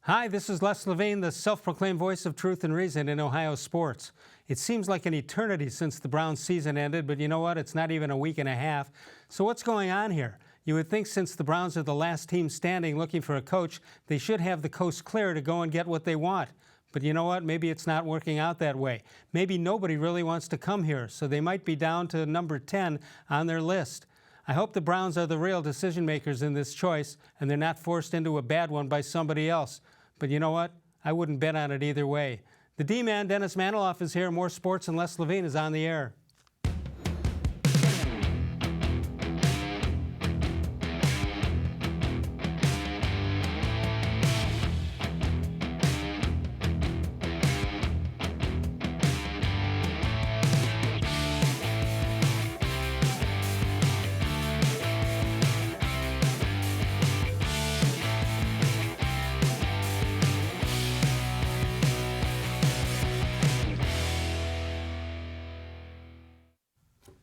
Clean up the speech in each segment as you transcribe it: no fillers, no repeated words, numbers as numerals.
Hi, this is Les-Levine, the self-proclaimed voice of truth and reason in Ohio sports. It seems like an eternity since the Browns season ended, but you know what? It's not even a week and a half. So what's going on here? You would think since the Browns are the last team standing looking for a coach, they should have the coast clear to go and get what they want. But you know what? Maybe it's not working out that way. Maybe nobody really wants to come here, so they might be down to number 10 on their list. I hope the Browns are the real decision makers in this choice, and they're not forced into a bad one by somebody else. But you know what? I wouldn't bet on it either way. The D-man, Dennis-Manoloff, is here. More Sports and Les-Levine is on the air.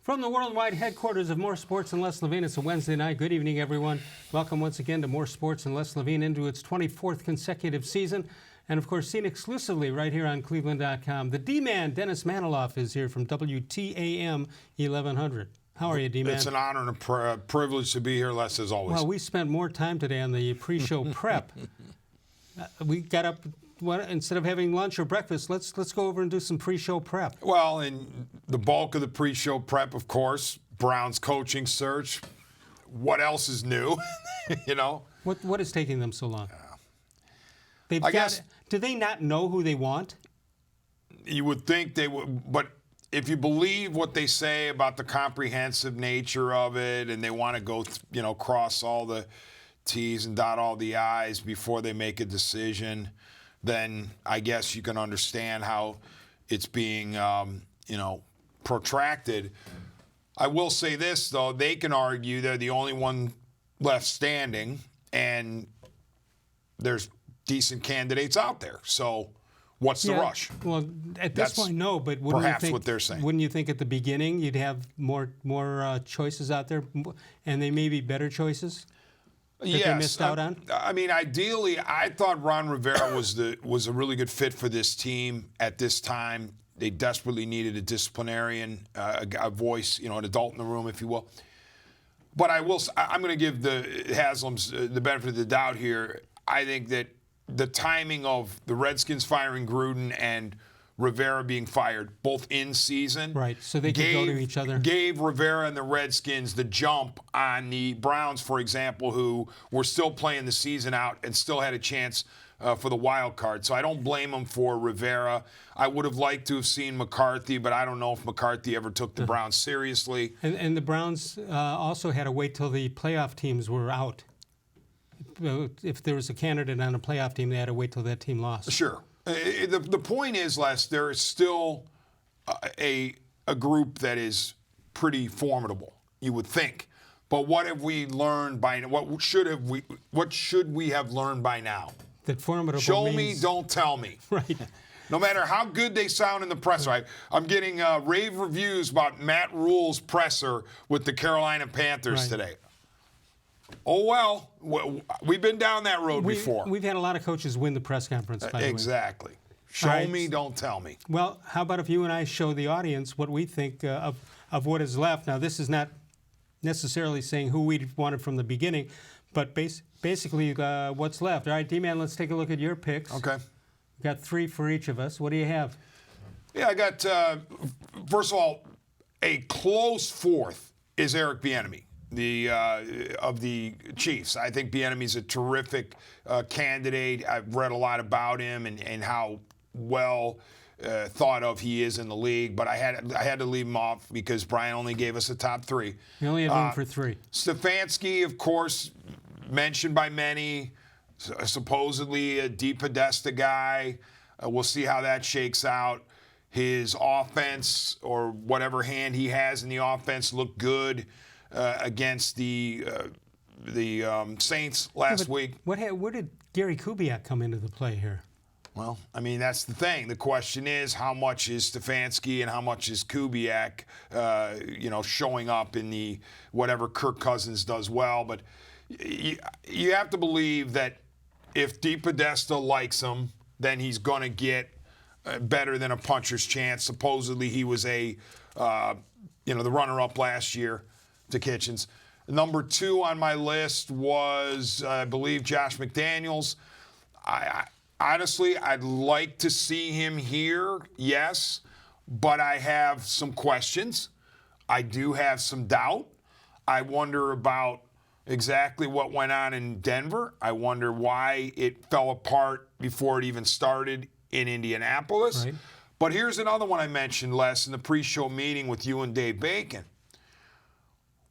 From the worldwide headquarters of More Sports and Les-Levine, it's a Wednesday night. Good evening, everyone. Welcome once again to More Sports and Les-Levine into its 24th consecutive season. And, of course, seen exclusively right here on cleveland.com. The D-man, Dennis-Manoloff, is here from WTAM 1100. How are you, D-man? It's an honor and a privilege to be here, Les, as always. Well, we spent more time today on the pre-show prep. We got up... instead of having lunch or breakfast, let's go over and do some pre-show prep. Well, and the bulk of the pre-show prep, of course, Browns coaching search. What else is new? You know? What is taking them so long? I guess. Do they not know who they want? You would think they would, but if you believe what they say about the comprehensive nature of it, and they want to go, cross all the T's and dot all the I's before they make a decision, then I guess you can understand how it's being, protracted. I will say this, though. They can argue they're the only one left standing, and there's decent candidates out there. So what's the rush? Well, at this point, no, but perhaps what they're saying. Wouldn't you think at the beginning you'd have more choices out there, and they may be better choices? That they missed out on? I mean, ideally, I thought Ron Rivera was a really good fit for this team at this time. They desperately needed a disciplinarian, a voice, an adult in the room, if you will. But I'm going to give the Haslams the benefit of the doubt here. I think that the timing of the Redskins firing Gruden and Rivera being fired, both in season. Right, so they could go to each other. Gave Rivera and the Redskins the jump on the Browns, for example, who were still playing the season out and still had a chance for the wild card. So I don't blame them for Rivera. I would have liked to have seen McCarthy, but I don't know if McCarthy ever took the Browns seriously. And the Browns also had to wait till the playoff teams were out. If there was a candidate on a playoff team, they had to wait till that team lost. Sure. The point is, Les, there is still a group that is pretty formidable, you would think. But what have we learned by now? What should we have learned by now? That formidable Show means... me, don't tell me. Right. No matter how good they sound in the presser. I'm getting rave reviews about Matt Rule's presser with the Carolina Panthers today. Oh, well, we've been down that road before. We've had a lot of coaches win the press conference, by the way. Exactly. Show me, don't tell me. Well, how about if you and I show the audience what we think of what is left? Now, this is not necessarily saying who we wanted from the beginning, but basically what's left. All right, D-Man, let's take a look at your picks. Okay. We've got 3 for each of us. What do you have? Yeah, I got, first of all, a close fourth is Eric-bieniemy. Of the Chiefs. I think Bieniemy's a terrific candidate. I've read a lot about him and how well thought of he is in the league, but I had to leave him off because Brian only gave us a top 3. You only had room for 3. Stefanski, of course, mentioned by many, supposedly a deep Podesta guy. We'll see how that shakes out. His offense, or whatever hand he has in the offense, looked good against the Saints last week. Where did Gary Kubiak come into the play here? Well, I mean, that's the thing. The question is, how much is Stefanski and how much is Kubiak, showing up in the whatever Kirk Cousins does well. But you have to believe that if DePodesta likes him, then he's going to get better than a puncher's chance. Supposedly he was the runner-up last year to Kitchens. Number 2 on my list was, I believe, Josh-McDaniels. Honestly, I'd like to see him here, yes, but I have some questions. I do have some doubt. I wonder about exactly what went on in Denver. I wonder why it fell apart before it even started in Indianapolis. Right. But here's another one I mentioned, Les, in the pre-show meeting with you and Dave Bacon.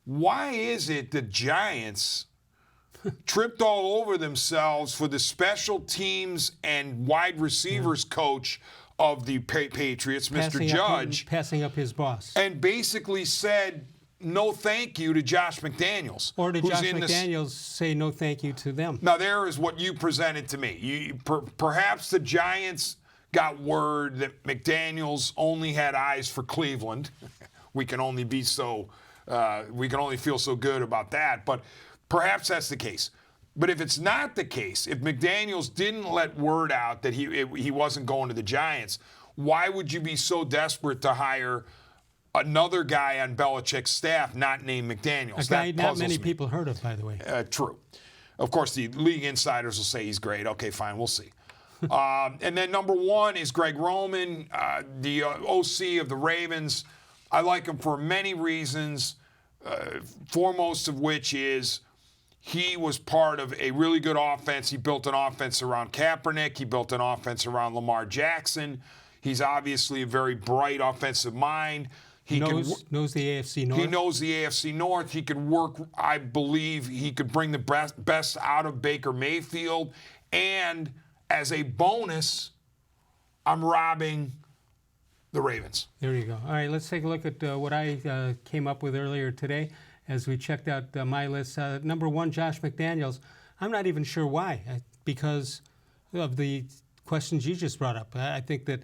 Why is it the Giants tripped all over themselves for the special teams and wide receivers coach of the Patriots, Mr. Judge, passing up his boss, and basically said no thank you to Josh McDaniels? Or did Josh McDaniels say no thank you to them? Now, there is what you presented to me. Perhaps the Giants got word that McDaniels only had eyes for Cleveland. We can only feel so good about that, but perhaps that's the case. But if it's not the case, if McDaniels didn't let word out that he wasn't going to the Giants, why would you be so desperate to hire another guy on Belichick's staff not named McDaniels? A guy not many people heard of, by the way. True. Of course, the league insiders will say he's great. Okay, fine, we'll see. And then number 1 is Greg Roman, the OC of the Ravens. I like him for many reasons, foremost of which is he was part of a really good offense. He built an offense around Kaepernick. He built an offense around Lamar Jackson. He's obviously a very bright offensive mind. He knows the AFC North. He knows the AFC North. He could work, I believe, he could bring the best out of Baker Mayfield. And as a bonus, I'm robbing the Ravens. There you go. All right, let's take a look at what I came up with earlier today as we checked out my list. Number 1, Josh McDaniels. I'm not even sure why, because of the questions you just brought up. I think that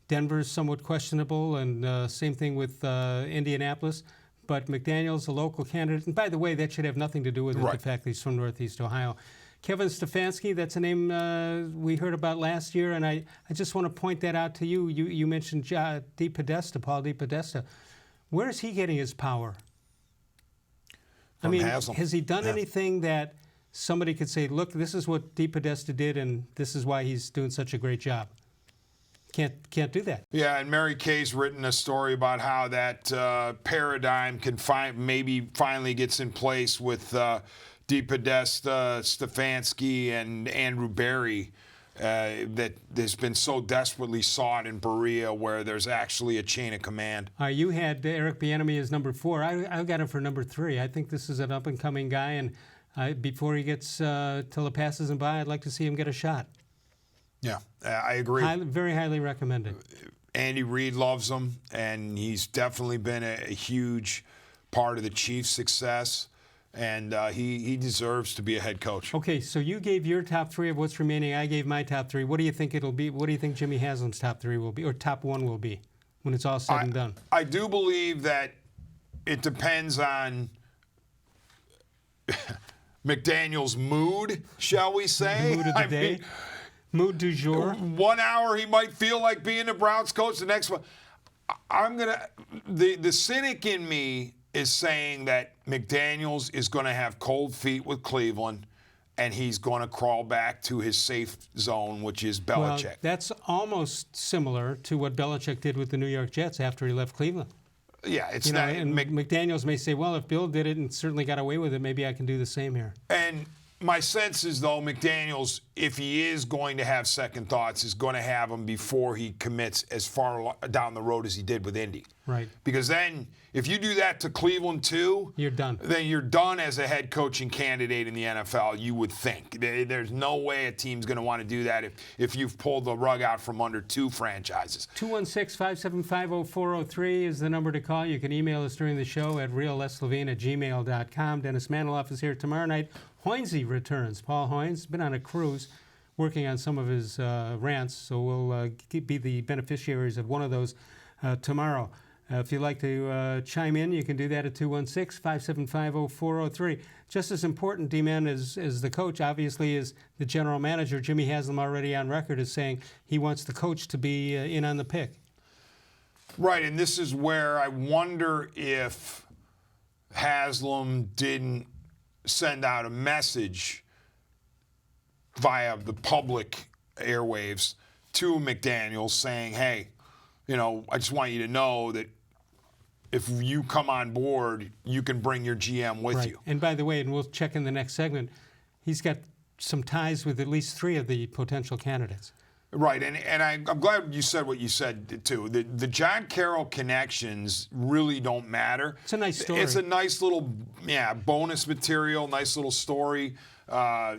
Denver's somewhat questionable, and same thing with Indianapolis. But McDaniels, a local candidate. And by the way, that should have nothing to do with it, the fact that he's from Northeast Ohio. Kevin-Stefanski, that's a name we heard about last year, and I just want to point that out to you. You mentioned Paul DePodesta. Where is he getting his power? Haslam. Has he done anything that somebody could say, look, this is what DePodesta did, and this is why he's doing such a great job? Can't do that. Yeah, and Mary Kay's written a story about how that paradigm can maybe finally gets in place with DePodesta, Stefanski, and Andrew Berry that has been so desperately sought in Berea, where there's actually a chain of command. You had Eric-bieniemy as number 4. I got him for number 3. I think this is an up-and-coming guy, and before he gets till it passes him by, I'd like to see him get a shot. Yeah, I agree. Very highly recommended. Andy Reid loves him, and he's definitely been a huge part of the Chiefs' success. And he deserves to be a head coach. Okay, so you gave your top 3 of what's remaining. I gave my top 3. What do you think it'll be? What do you think Jimmy Haslam's top 3 will be, or top 1 will be, when it's all said and done? I do believe that it depends on McDaniels' mood, shall we say? Mood of the day. Mood du jour. 1 hour he might feel like being the Browns coach. The next one, the cynic in me is saying that McDaniels is going to have cold feet with Cleveland, and he's going to crawl back to his safe zone, which is Belichick. Well, that's almost similar to what Belichick did with the New York Jets after he left Cleveland. Yeah, it's not. And McDaniels may say, well, if Bill did it and certainly got away with it, maybe I can do the same here. And my sense is, though, McDaniels, if he is going to have second thoughts, is going to have them before he commits as far down the road as he did with Indy. Right. Because then, if you do that to Cleveland too, you're done. Then you're done as a head coaching candidate in the NFL, you would think. There's no way a team's going to want to do that if you've pulled the rug out from under 2 franchises. 216-575-0403 is the number to call. You can email us during the show at real-leslevine@gmail.com. Dennis-Manoloff is here tomorrow night. Hoynesy returns. Paul Hoynes has been on a cruise working on some of his rants, so we'll be the beneficiaries of one of those tomorrow. If you'd like to chime in, you can do that at 216-575-0403. Just as important, D-Man, as the coach, obviously, is the general manager. Jimmy Haslam already on record as saying he wants the coach to be in on the pick. Right, and this is where I wonder if Haslam didn't send out a message via the public airwaves to McDaniels saying, hey, you know, I just want you to know that if you come on board, you can bring your GM with you. And by the way, and we'll check in the next segment, he's got some ties with at least 3 of the potential candidates. Right, and I'm glad you said what you said, too. The John Carroll connections really don't matter. It's a nice story. It's a nice little, bonus material, nice little story, a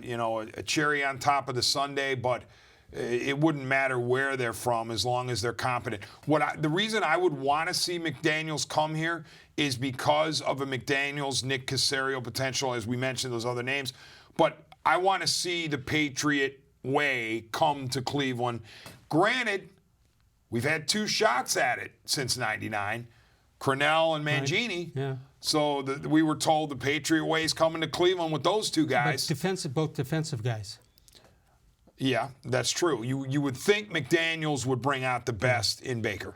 cherry on top of the sundae, but it wouldn't matter where they're from as long as they're competent. The reason I would want to see McDaniels come here is because of a McDaniels, Nick-Caserio potential, as we mentioned, those other names. But I want to see the Patriot way come to Cleveland. Granted, we've had 2 shots at it since '99, Cornell and Mangini. Right. Yeah. So we were told the Patriot way is coming to Cleveland with those 2 guys. But both defensive guys. Yeah, that's true. You would think McDaniels would bring out the best in Baker.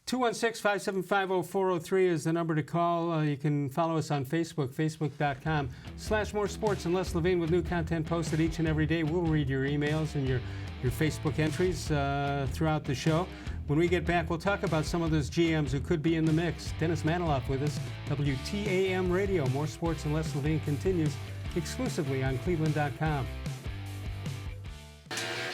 216-575-0403 is the number to call. You can follow us on Facebook, facebook.com/more-sports-and-les-levine with new content posted each and every day. We'll read your emails and your Facebook entries throughout the show. When we get back, we'll talk about some of those GMs who could be in the mix. Dennis-Manoloff with us, WTAM Radio. More Sports and Les Levine continues exclusively on cleveland.com.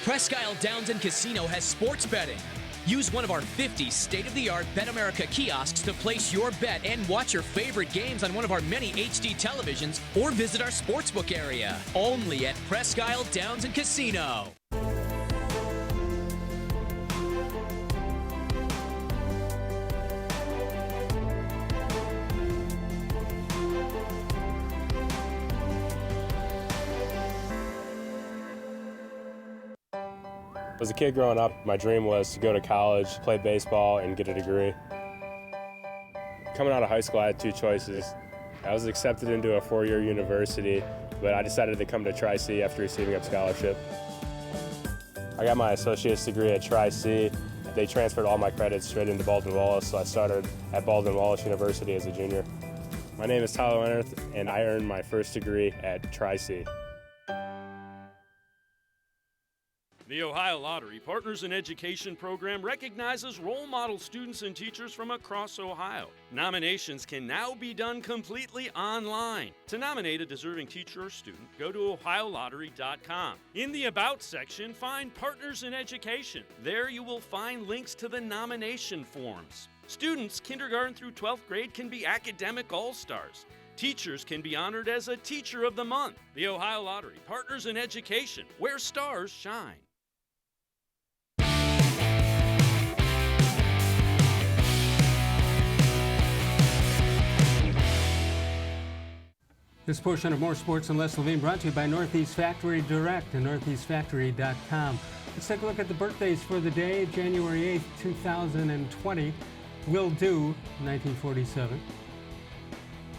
Presque Isle Downs and Casino has sports betting. Use one of our 50 state-of-the-art Bet America kiosks to place your bet and watch your favorite games on one of our many HD televisions or visit our sportsbook area. Only at Presque Isle Downs and Casino. As a kid growing up, my dream was to go to college, play baseball, and get a degree. Coming out of high school, I had 2 choices. I was accepted into a 4-year university, but I decided to come to Tri-C after receiving a scholarship. I got my associate's degree at Tri-C. They transferred all my credits straight into Baldwin-Wallace, so I started at Baldwin-Wallace University as a junior. My name is Tyler Leonard, and I earned my first degree at Tri-C. The Ohio Lottery Partners in Education program recognizes role model students and teachers from across Ohio. Nominations can now be done completely online. To nominate a deserving teacher or student, go to ohiolottery.com. In the About section, find Partners in Education. There you will find links to the nomination forms. Students, kindergarten through 12th grade, can be academic all-stars. Teachers can be honored as a Teacher of the Month. The Ohio Lottery Partners in Education, where stars shine. This portion of More Sports and Les Levine brought to you by Northeast Factory Direct and northeastfactory.com. Let's take a look at the birthdays for the day. January 8th, 2020. Will Do, 1947.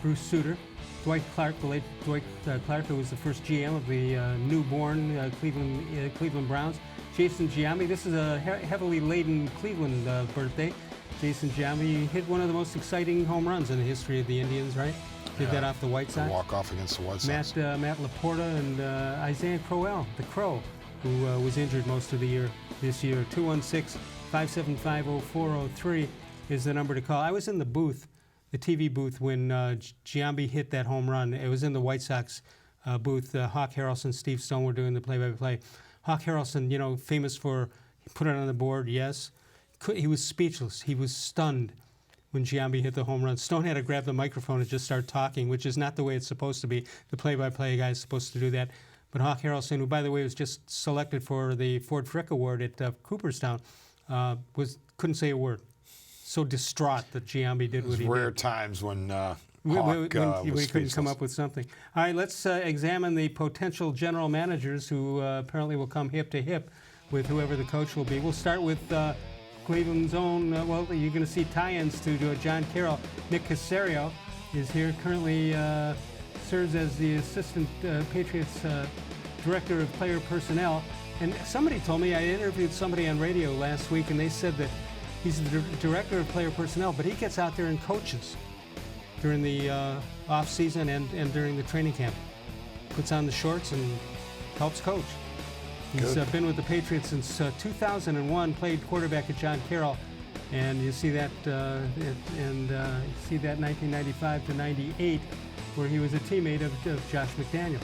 Bruce Sutter. Dwight Clark, the late Dwight Clark, who was the first GM of the newborn Cleveland Browns. Jason Giambi. This is a heavily laden Cleveland birthday. Jason Giambi hit one of the most exciting home runs in the history of the Indians, right? Did that off the White Sox. Walk-off against the White Sox. Matt Laporta and Isaiah Crowell, the Crow, who was injured most of the year this year. 216-575-0403 is the number to call. I was in the booth, the TV booth, when Giambi hit that home run. It was in the White Sox booth. Hawk Harrelson, Steve Stone were doing the play-by-play. Hawk Harrelson, famous for put it on the board, yes. He was speechless. He was stunned when Giambi hit the home run. Stone had to grab the microphone and just start talking, which is not the way it's supposed to be. The play-by-play guy is supposed to do that. But Hawk Harrelson, who, by the way, was just selected for the Ford Frick Award at Cooperstown, couldn't say a word. So distraught that Giambi did what he did. Rare times when Hawk we was couldn't come up with something. All right, let's examine the potential general managers who apparently will come hip to hip with whoever the coach will be. We'll start with Cleveland's own, well, you're going to see tie-ins to John Carroll. Nick-Caserio is here, currently serves as the assistant Patriots director of player personnel. And somebody told me, I interviewed somebody on radio last week, and they said that he's the director of player personnel, but he gets out there and coaches during the off-season and during the training camp. Puts on the shorts and helps coach. He's been with the Patriots since 2001, played quarterback at John Carroll, and you see that, you see that 1995 to 98, where he was a teammate of Josh-McDaniels.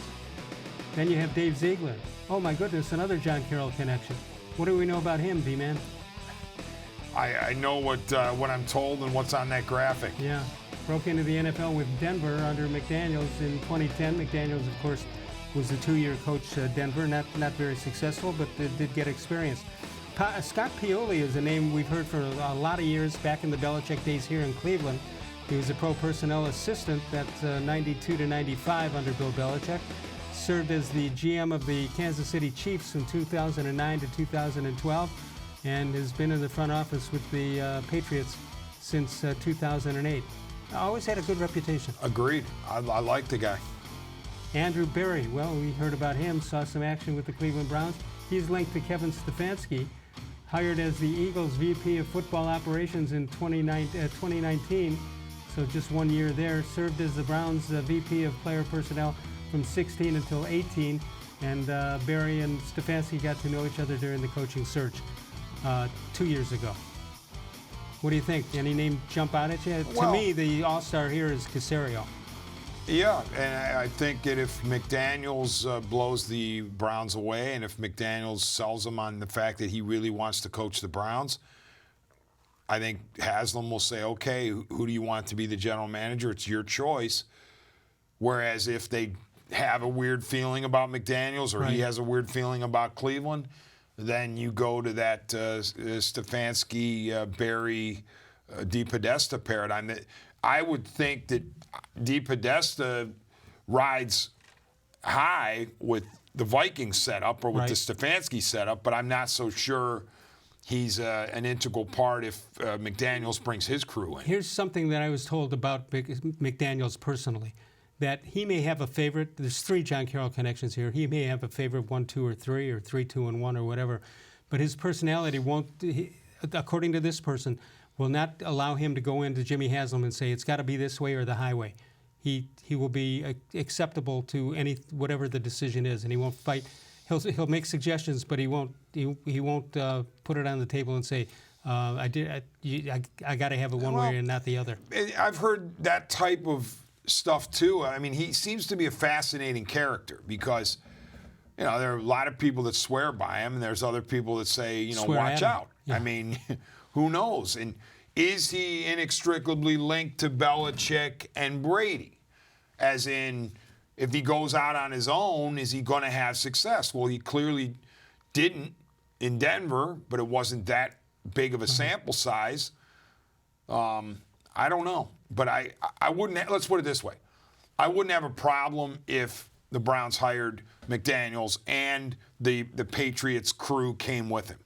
Then you have Dave-Ziegler. Oh my goodness, another John Carroll connection. What do we know about him, B-Man? I know what I'm told and what's on that graphic. Yeah, broke into the NFL with Denver under McDaniels in 2010. McDaniels, of course, was the 2-year coach at Denver, not very successful, but did get experience. Scott-Pioli is a name we've heard for a lot of years, back in the Belichick days here in Cleveland. He was a pro personnel assistant that's 92 to 95 under Bill Belichick. Served as the GM of the Kansas City Chiefs from 2009 to 2012, and has been in the front office with the Patriots since 2008. Always had a good reputation. Agreed. I like the guy. Andrew Berry, well, we heard about him, saw some action with the Cleveland Browns. He's linked to Kevin-Stefanski, hired as the Eagles VP of Football Operations in 2019, so just 1 year there. Served as the Browns VP of Player Personnel from 16 until 18, and Berry and Stefanski got to know each other during the coaching search 2 years ago. What do you think? Any name jump out at you? Well, to me, the all-star here is Caserio. Yeah, and I think that if McDaniels blows the Browns away, and if McDaniels sells them on the fact that he really wants to coach the Browns, I think Haslam will say, okay, who do you want to be the general manager? It's your choice. Whereas if they have a weird feeling about McDaniels, or he has a weird feeling about Cleveland, then you go to that Stefanski, Berry, DePodesta paradigm. I would think that DePodesta rides high with the Vikings setup or with the Stefanski setup, but I'm not so sure he's an integral part if McDaniels brings his crew in. Here's something that I was told about McDaniels personally, that he may have a favorite. There's 3 John Carroll connections here. He may have a favorite 1, 2, or 3, or 3, 2, and 1, or whatever, but his personality won't, according to this person, will not allow him to go into Jimmy-Haslam and say it's got to be this way or the highway. He will be acceptable to whatever the decision is, and he won't fight. He'll make suggestions, but he won't put it on the table and say I got to have it one way and not the other. I've heard that type of stuff too. I mean, he seems to be a fascinating character because, you know, there are a lot of people that swear by him, and there's other people that say, you know, watch out. Yeah. I mean, who knows? And is he inextricably linked to Belichick and Brady? As in, if he goes out on his own, is he going to have success? Well, he clearly didn't in Denver, but it wasn't that big of a sample size. I don't know. But I wouldn't, let's put it this way. I wouldn't have a problem if the Browns hired McDaniels and the Patriots crew came with him.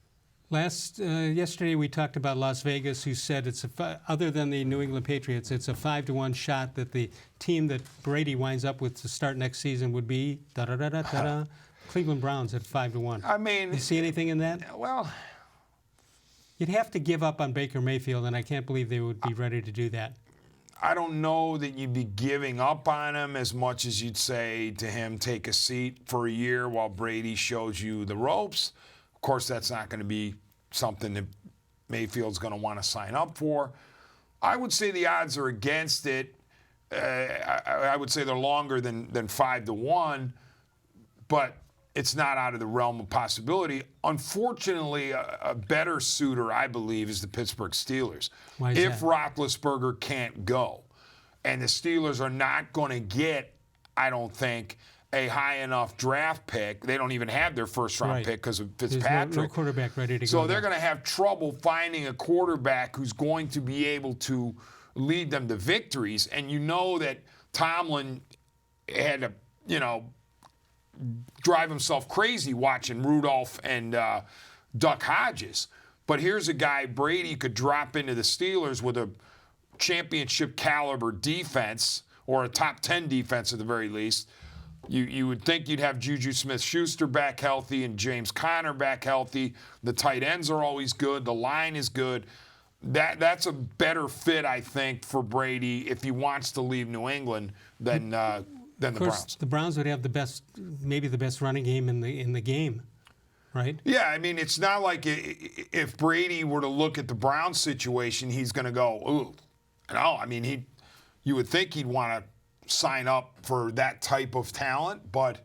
Yesterday we talked about Las Vegas, who said it's other than the New England Patriots, it's a 5-1 shot that the team that Brady winds up with to start next season would be Cleveland Browns at 5-1. I mean, you see anything in that? Well, you'd have to give up on Baker Mayfield, and I can't believe they would be ready to do that. I don't know that you'd be giving up on him as much as you'd say to him, take a seat for a year while Brady shows you the ropes. Of course, that's not going to be something that Mayfield's going to want to sign up for. I would say the odds are against it. I would say they're longer than 5-1, but it's not out of the realm of possibility. Unfortunately, a better suitor, I believe, is the Pittsburgh Steelers. Why is if that? Roethlisberger can't go, and the Steelers are not going to get, I don't think, a high enough draft pick. They don't even have their first-round pick because of Fitzpatrick. There's no quarterback ready to go. So they're going to have trouble finding a quarterback who's going to be able to lead them to victories. And you know that Tomlin had to, you know, drive himself crazy watching Rudolph and Duck Hodges. But here's a guy, Brady, could drop into the Steelers with a championship caliber defense, or a top 10 defense at the very least. You would think you'd have Juju Smith-Schuster back healthy and James Conner back healthy. The tight ends are always good. The line is good. That's a better fit, I think, for Brady if he wants to leave New England than the Browns. The Browns would have the best, maybe the best running game in the game, right? Yeah, I mean, it's not like if Brady were to look at the Browns situation, he's going to go, ooh. No, I mean, you would think he'd want to sign up for that type of talent, but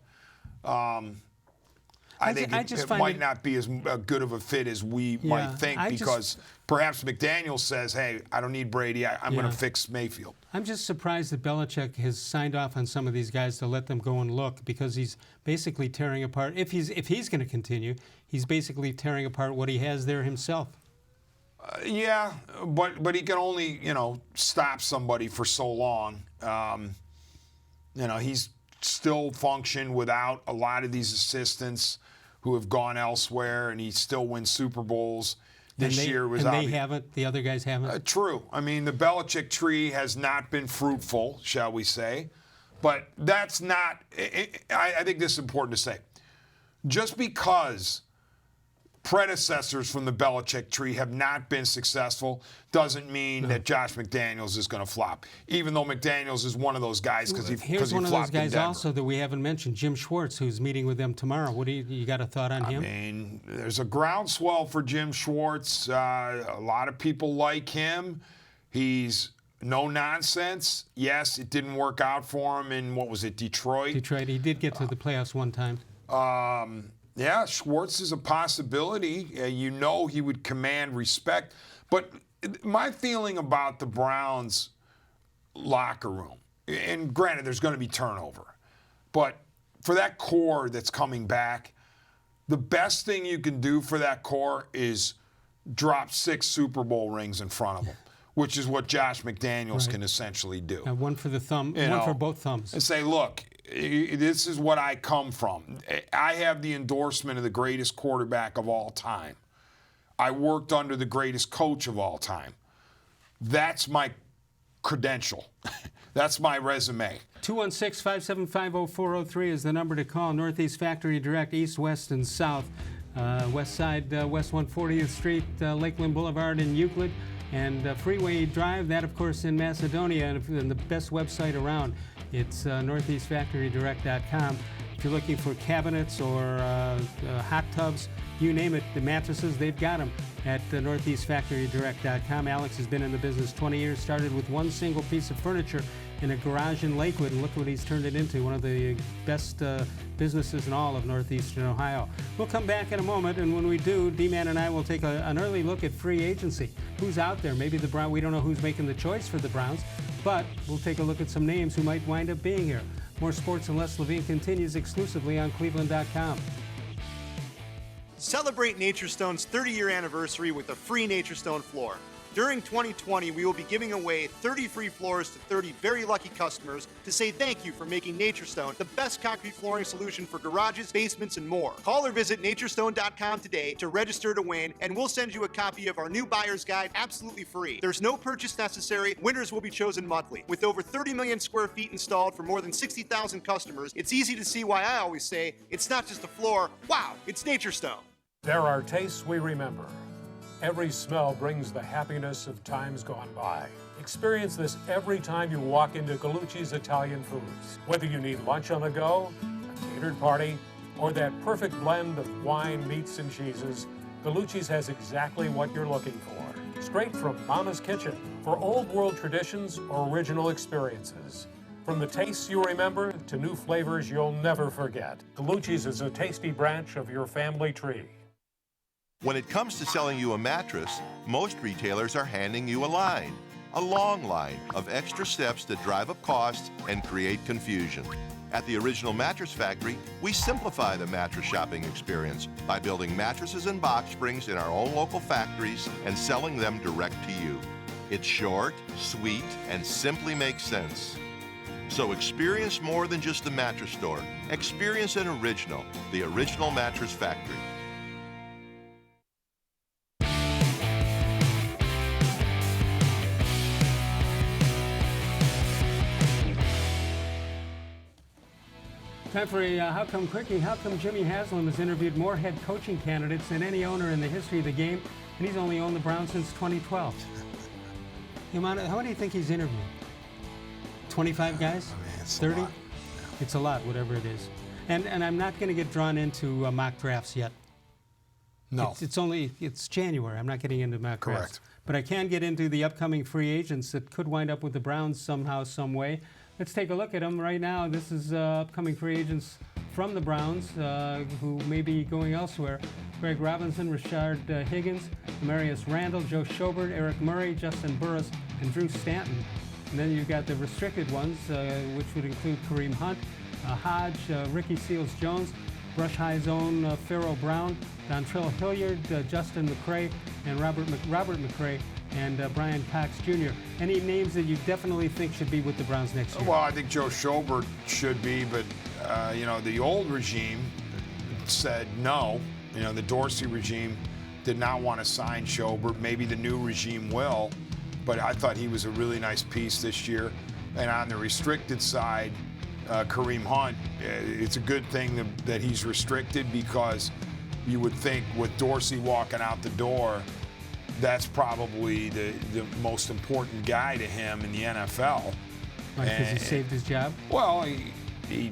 I think it might not be as good of a fit as we might think, because perhaps McDaniels says, hey, I don't need Brady. I'm going to fix Mayfield. I'm just surprised that Belichick has signed off on some of these guys to let them go and look, because he's basically tearing apart. If he's going to continue, he's basically tearing apart what he has there himself. Yeah, but he can only, stop somebody for so long. He's still functioned without a lot of these assistants who have gone elsewhere, and he still wins Super Bowls. This year was and they haven't. The other guys haven't. True. I mean, the Belichick tree has not been fruitful, shall we say? But that's not. I think this is important to say. Just because predecessors from the Belichick tree have not been successful doesn't mean that Josh McDaniels is going to flop. Even though McDaniels is one of those guys because he flopped in Denver. Here's one of those guys also that we haven't mentioned, Jim Schwartz, who's meeting with them tomorrow. What do you got a thought on him? I mean, there's a groundswell for Jim Schwartz. A lot of people like him. He's no nonsense. Yes, it didn't work out for him in, Detroit? Detroit. He did get to the playoffs one time. Yeah, Schwartz is a possibility. He would command respect. But my feeling about the Browns locker room, and granted, there's going to be turnover, but for that core that's coming back, the best thing you can do for that core is drop 6 Super Bowl rings in front of them, which is what Josh McDaniels can essentially do. One for the thumb, one for both thumbs. And say, look, this is what I come from. I have the endorsement of the greatest quarterback of all time. I worked under the greatest coach of all time. That's my credential. That's my resume. 216-575-0403 is the number to call. Northeast Factory Direct, east, west, and south. West side, West 140th Street, Lakeland Boulevard in Euclid, and Freeway Drive, that, of course, in Macedonia, and the best website around. It's northeastfactorydirect.com. If you're looking for cabinets or hot tubs, you name it, the mattresses, they've got them at northeastfactorydirect.com. Alex has been in the business 20 years, started with one single piece of furniture in a garage in Lakewood, and look what he's turned it into, one of the best businesses in all of northeastern Ohio. We'll come back in a moment, and when we do, D-Man and I will take an early look at free agency. Who's out there? Maybe the Browns, we don't know who's making the choice for the Browns, but we'll take a look at some names who might wind up being here. More Sports and Les-Levine continues exclusively on cleveland.com. Celebrate Naturestone's 30-year anniversary with a free Naturestone floor. During 2020, we will be giving away 30 free floors to 30 very lucky customers to say thank you for making Naturestone the best concrete flooring solution for garages, basements, and more. Call or visit naturestone.com today to register to win, and we'll send you a copy of our new buyer's guide absolutely free. There's no purchase necessary. Winners will be chosen monthly. With over 30 million square feet installed for more than 60,000 customers, it's easy to see why I always say it's not just a floor. Wow, it's Naturestone. There are tastes we remember. Every smell brings the happiness of times gone by. Experience this every time you walk into Gallucci's Italian Foods. Whether you need lunch on the go, a catered party, or that perfect blend of wine, meats, and cheeses, Gallucci's has exactly what you're looking for. Straight from Mama's Kitchen for old world traditions or original experiences. From the tastes you remember to new flavors you'll never forget. Gallucci's is a tasty branch of your family tree. When it comes to selling you a mattress, most retailers are handing you a long line of extra steps that drive up costs and create confusion. At the Original Mattress Factory, we simplify the mattress shopping experience by building mattresses and box springs in our own local factories and selling them direct to you. It's short, sweet, and simply makes sense. So experience more than just the mattress store. Experience the Original Mattress Factory. Time for a How Come Quickie. How come Jimmy-Haslam has interviewed more head coaching candidates than any owner in the history of the game, and he's only owned the Browns since 2012? How many do you think he's interviewed? 25 guys? I mean, it's 30? a lot. It's a lot, whatever it is. And I'm not going to get drawn into mock drafts yet. No. It's January. I'm not getting into mock drafts. Correct. But I can get into the upcoming free agents that could wind up with the Browns somehow, some way. Let's take a look at them right now. This is upcoming free agents from the Browns who may be going elsewhere. Greg Robinson, Rashard Higgins, Marius Randall, Joe Schobert, Eric Murray, Justin Burris, and Drew Stanton. And then you've got the restricted ones, which would include Kareem Hunt, Hodge, Ricky Seals-Jones, Brush High Zone, Pharaoh Brown, Dontrell Hilliard, Justin McCray, and Robert McCray, and Brian Cox Jr. Any names that you definitely think should be with the Browns next year? Well, I think Joe Schobert should be, but the old regime said no. The Dorsey regime did not want to sign Schobert. Maybe the new regime will, but I thought he was a really nice piece this year. And on the restricted side, Kareem Hunt, it's a good thing that he's restricted, because you would think with Dorsey walking out the door, that's probably the most important guy to him in the NFL. Because he saved his job? Well, he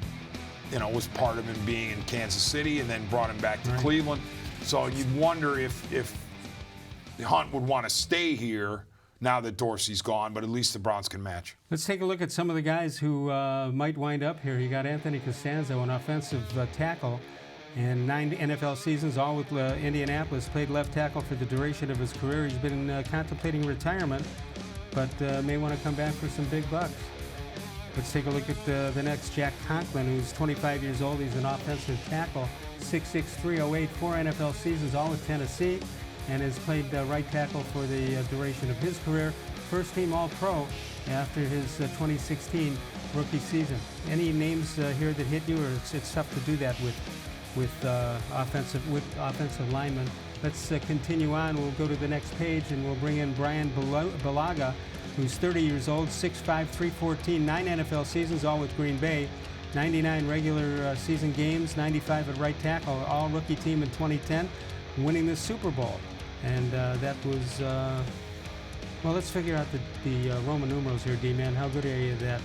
was part of him being in Kansas City and then brought him back to Cleveland. So you'd wonder if Hunt would want to stay here now that Dorsey's gone, but at least the Browns can match. Let's take a look at some of the guys who might wind up here. You got Anthony Costanzo, an offensive tackle, and 9 NFL seasons, all with Indianapolis. Played left tackle for the duration of his career. He's been contemplating retirement, but may want to come back for some big bucks. Let's take a look at the next, Jack Conklin, who's 25 years old. He's an offensive tackle, 6'6", 308, 4 NFL seasons, all with Tennessee, and has played right tackle for the duration of his career. First team All-Pro after his 2016 rookie season. Any names here that hit you, or it's tough to do that with offensive linemen? Let's continue on. We'll go to the next page, and we'll bring in Brian Bulaga, who's 30 years old, 6'5", 314, 9 NFL seasons, all with Green Bay, 99 regular season games, 95 at right tackle, all rookie team in 2010, winning the Super Bowl. And that was, well, let's figure out the Roman numerals here, D-Man. How good are you at that?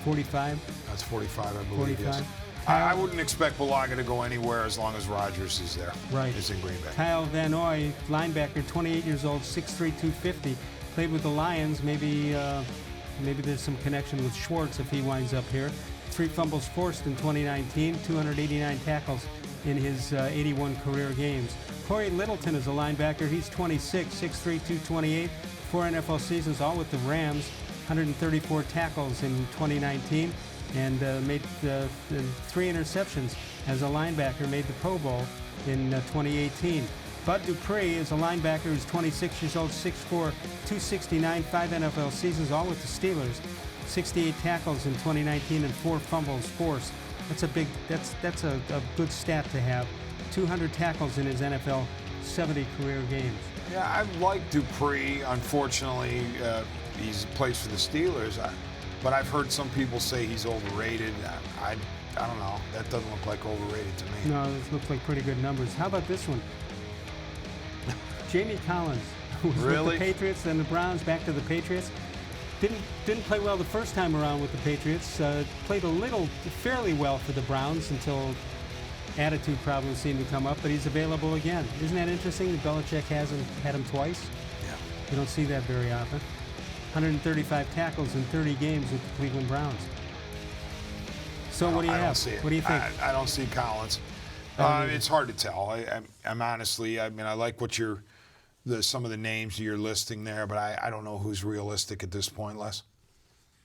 45? That's 45, I believe, 45? yes. I wouldn't expect Bulaga to go anywhere as long as Rodgers is there. Right. Is in Green Bay. Kyle Van Noy, linebacker, 28 years old, 6'3", 250. Played with the Lions. Maybe there's some connection with Schwartz if he winds up here. 3 fumbles forced in 2019, 289 tackles in his 81 career games. Corey Littleton is a linebacker. He's 26, 6'3", 228, 4 NFL seasons, all with the Rams, 134 tackles in 2019, and made 3 interceptions as a linebacker, made the Pro Bowl in 2018. Bud Dupree is a linebacker who's 26 years old, 6'4", 269, 5 NFL seasons, all with the Steelers, 68 tackles in 2019 and 4 fumbles forced. That's a good stat to have. 200 tackles in his NFL 70 career games. Yeah, I like Dupree. Unfortunately, he plays for the Steelers, but I've heard some people say he's overrated. I don't know. That doesn't look like overrated to me. No, this looks like pretty good numbers. How about this one? Jamie Collins, who was with the Patriots, then the Browns, back to the Patriots. Didn't play well the first time around with the Patriots. Played fairly well for the Browns until attitude problems seemed to come up, but he's available again. Isn't that interesting that Belichick hasn't had him twice? Yeah. You don't see that very often. 135 tackles in 30 games with the Cleveland Browns. So what do you have? Don't see it. What do you think? I don't see Collins. It's hard to tell. I'm honestly, I like what some of the names you're listing there, but I don't know who's realistic at this point, Les.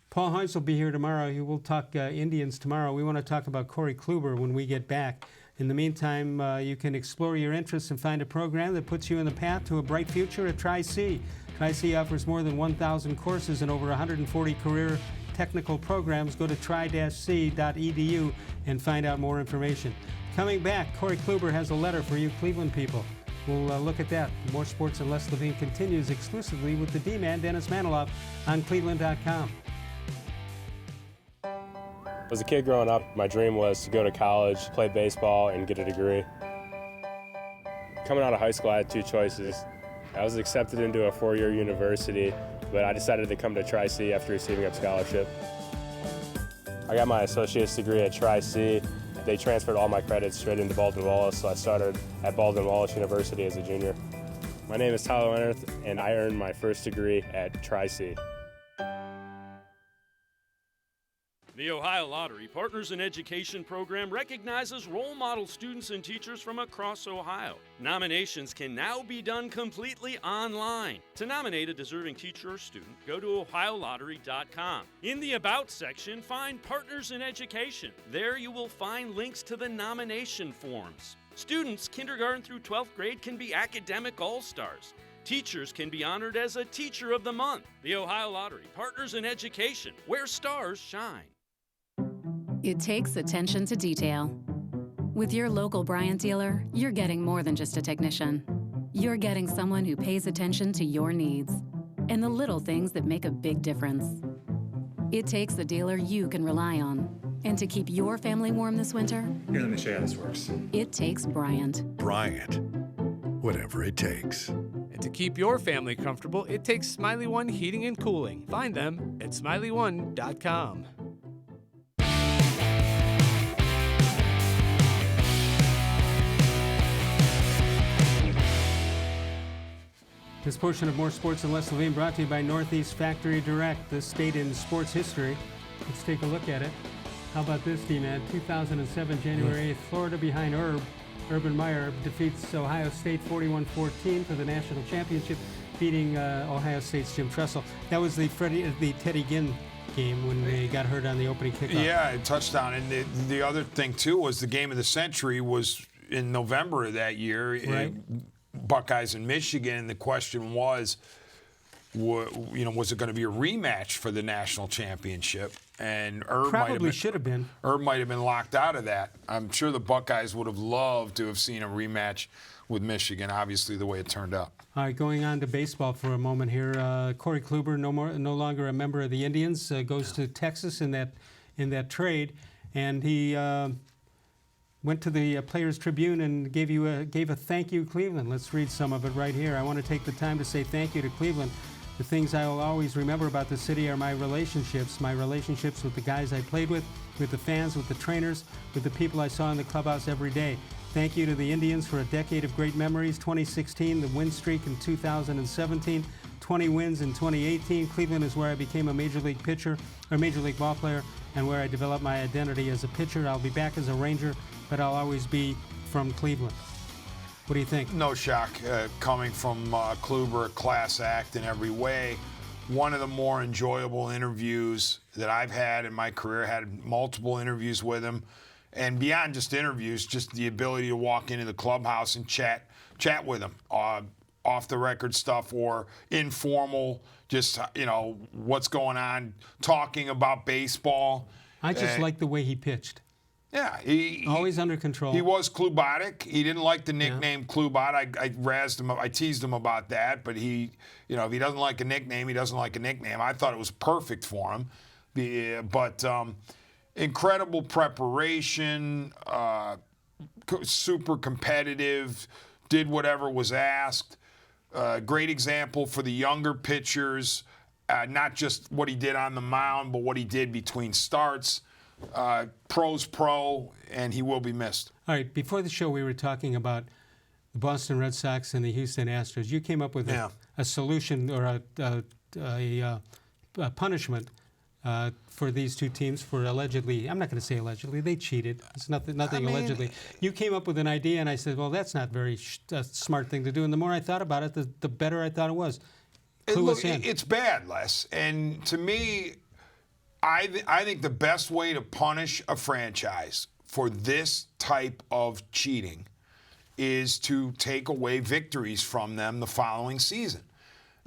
Paul Heinz will be here tomorrow. We'll talk Indians tomorrow. We want to talk about Corey-Kluber when we get back. In the meantime, you can explore your interests and find a program that puts you in the path to a bright future at Tri-C. Tri-C offers more than 1,000 courses and over 140 career technical programs. Go to tri-c.edu and find out more information. Coming back, Corey-Kluber has a letter for you Cleveland people. We'll look at that. More Sports and Les-Levine continues exclusively with the D-Man, Dennis-Manoloff, on cleveland.com. As a kid growing up, my dream was to go to college, play baseball, and get a degree. Coming out of high school, I had two choices. I was accepted into a four-year university, but I decided to come to Tri-C after receiving a scholarship. I got my associate's degree at Tri-C. They transferred all my credits straight into Baldwin-Wallace, so I started at Baldwin-Wallace University as a junior. My name is Tyler Leonard, and I earned my first degree at Tri-C. The Ohio Lottery Partners in Education program recognizes role model students and teachers from across Ohio. Nominations can now be done completely online. To nominate a deserving teacher or student, go to ohiolottery.com. In the About section, find Partners in Education. There you will find links to the nomination forms. Students kindergarten through 12th grade can be academic all-stars. Teachers can be honored as a Teacher of the Month. The Ohio Lottery Partners in Education, where stars shine. It takes attention to detail. With your local Bryant dealer, you're getting more than just a technician. You're getting someone who pays attention to your needs and the little things that make a big difference. It takes a dealer you can rely on. And to keep your family warm this winter, here, let me show you how this works. It takes Bryant. Bryant, whatever it takes. And to keep your family comfortable, it takes Smiley One Heating and Cooling. Find them at smiley1.com. This portion of More Sports and Less Levine brought to you by Northeast Factory Direct, the state in sports history. Let's take a look at it. How about this, D-Man? 2007, January 8th, Florida behind Urban Meyer defeats Ohio State 41-14 for the national championship, beating Ohio State's Jim Tressel. That was the Teddy Ginn game when they got hurt on the opening kickoff. Yeah, a touchdown. And the other thing, too, was the game of the century was in November of that year. Right. Buckeyes in Michigan, and the question was, was it going to be a rematch for the national championship? And Herb should have been. Herb might have been locked out of that. I'm sure the Buckeyes would have loved to have seen a rematch with Michigan. Obviously, the way it turned out. All right, going on to baseball for a moment here. Corey-Kluber, no longer a member of the Indians, goes to Texas in that trade, and he went to the Players Tribune and gave a thank you, Cleveland. Let's read some of it right here. I want to take the time to say thank you to Cleveland. The things I will always remember about the city are my relationships with the guys I played with the fans, with the trainers, with the people I saw in the clubhouse every day. Thank you to the Indians for a decade of great memories. 2016, the win streak in 2017, 20 wins in 2018. Cleveland is where I became a major league ball player, and where I developed my identity as a pitcher. I'll be back as a Ranger, but I'll always be from Cleveland. What do you think? No shock coming from Kluber, a class act in every way. One of the more enjoyable interviews that I've had in my career. Had multiple interviews with him, and beyond just interviews, just the ability to walk into the clubhouse and chat with him, off the record stuff or informal, just what's going on, talking about baseball. I just like the way he pitched. Yeah, always under control. He was Klubotic. He didn't like the nickname Klubot. I razzed him. I teased him about that. But if he doesn't like a nickname, he doesn't like a nickname. I thought it was perfect for him. But incredible preparation, super competitive, did whatever was asked. Great example for the younger pitchers, not just what he did on the mound, but what he did between starts. Pro's pro, and he will be missed. All right, before the show, we were talking about the Boston Red Sox and the Houston Astros. You came up with a solution or a punishment for these two teams for allegedly, I'm not going to say allegedly, they cheated. It's nothing allegedly. You came up with an idea, and I said, well, that's not very smart thing to do. And the more I thought about it, the better I thought it was. It's bad, Les. And to me, I think the best way to punish a franchise for this type of cheating is to take away victories from them the following season.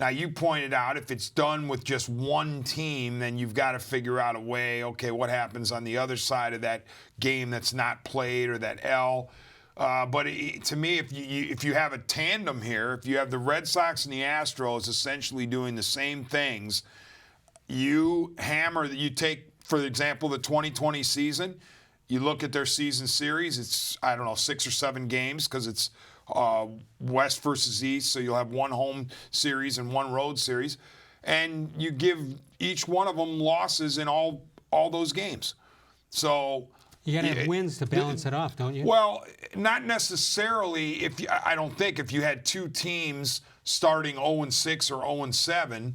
Now, you pointed out if it's done with just one team, then you've got to figure out a way, okay, what happens on the other side of that game that's not played or that L. But to me, if you have a tandem here, if you have the Red Sox and the Astros essentially doing the same things, you take for example, the 2020 season, you look at their season series, it's, 6 or 7 games because it's West versus East, so you'll have one home series and one road series, and you give each one of them losses in all those games. So you got to have wins to balance it off, don't you? Well, not necessarily. I don't think if you had 2 teams starting 0-6 or 0-7,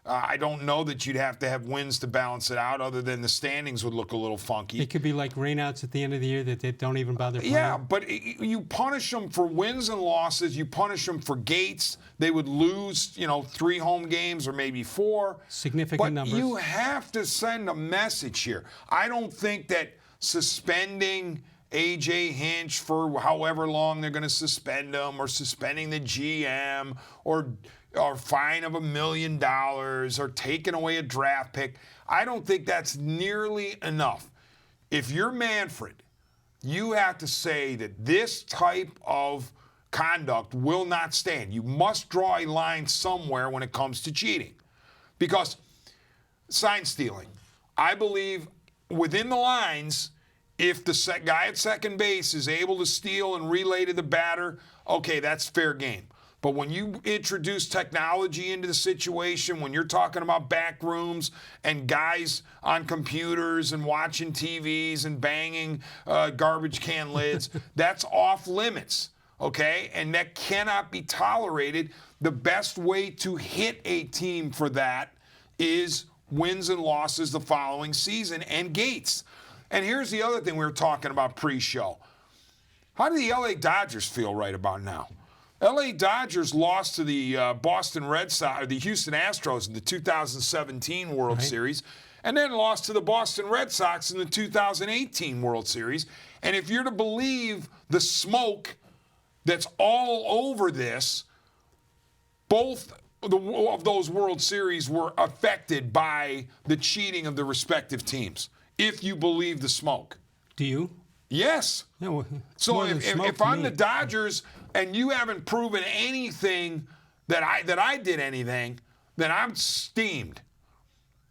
I don't know that you'd have to have wins to balance it out, other than the standings would look a little funky. It could be like rainouts at the end of the year that they don't even bother playing. Yeah, but you punish them for wins and losses. You punish them for gates. They would lose, 3 home games or maybe 4. Significant numbers. But you have to send a message here. I don't think that suspending A.J. Hinch for however long they're going to suspend him, or suspending the GM, or fine of $1 million, or taking away a draft pick, I don't think that's nearly enough. If you're Manfred, you have to say that this type of conduct will not stand. You must draw a line somewhere when it comes to cheating. Because sign stealing, I believe within the lines, if the guy at second base is able to steal and relay to the batter, okay, that's fair game. But when you introduce technology into the situation, when you're talking about back rooms and guys on computers and watching TVs and banging garbage can lids, that's off limits, okay? And that cannot be tolerated. The best way to hit a team for that is wins and losses the following season and gates. And here's the other thing we were talking about pre-show. How do the LA Dodgers feel right about now? LA Dodgers lost to the Boston-red-sox, or the Houston-Astros in the 2017 World Series, and then lost to the Boston-Red Sox in the 2018 World Series. And if you're to believe the smoke that's all over this, both of those World Series were affected by the cheating of the respective teams, if you believe the smoke. Do you? Yes. Yeah, well, so if I'm the Dodgers and you haven't proven anything that I did anything, then I'm steamed.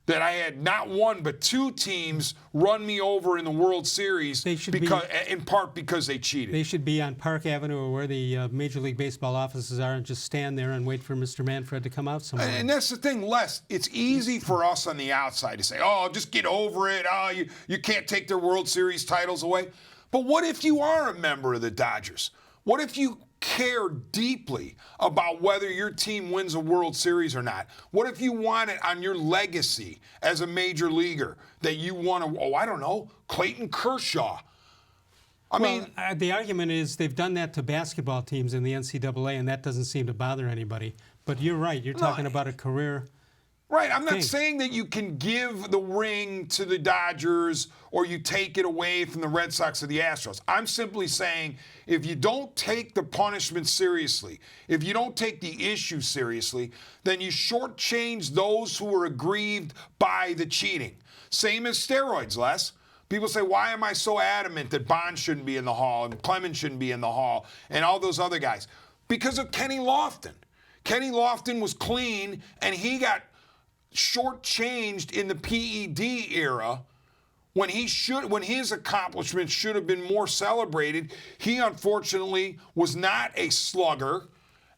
That I had not one but 2 teams run me over in the World Series in part because they cheated. They should be on Park Avenue or where the Major League Baseball offices are and just stand there and wait for Mr. Manfred to come out somewhere. And that's the thing, Les. It's easy for us on the outside to say, oh, just get over it. Oh, you can't take their World Series titles away. But what if you are a member of the Dodgers? What if you care deeply about whether your team wins a World Series or not? What if you want it on your legacy as a major leaguer that you want to, Clayton Kershaw? The argument is they've done that to basketball teams in the NCAA, and that doesn't seem to bother anybody. But you're right. You're talking about a career. Right. I'm not saying that you can give the ring to the Dodgers or you take it away from the Red Sox or the Astros. I'm simply saying if you don't take the punishment seriously, if you don't take the issue seriously, then you shortchange those who are aggrieved by the cheating. Same as steroids, Les. People say, why am I so adamant that Bond shouldn't be in the Hall and Clemens shouldn't be in the Hall and all those other guys? Because of Kenny Lofton. Kenny Lofton was clean, and he got shortchanged in the PED era when his accomplishments should have been more celebrated. He unfortunately was not a slugger,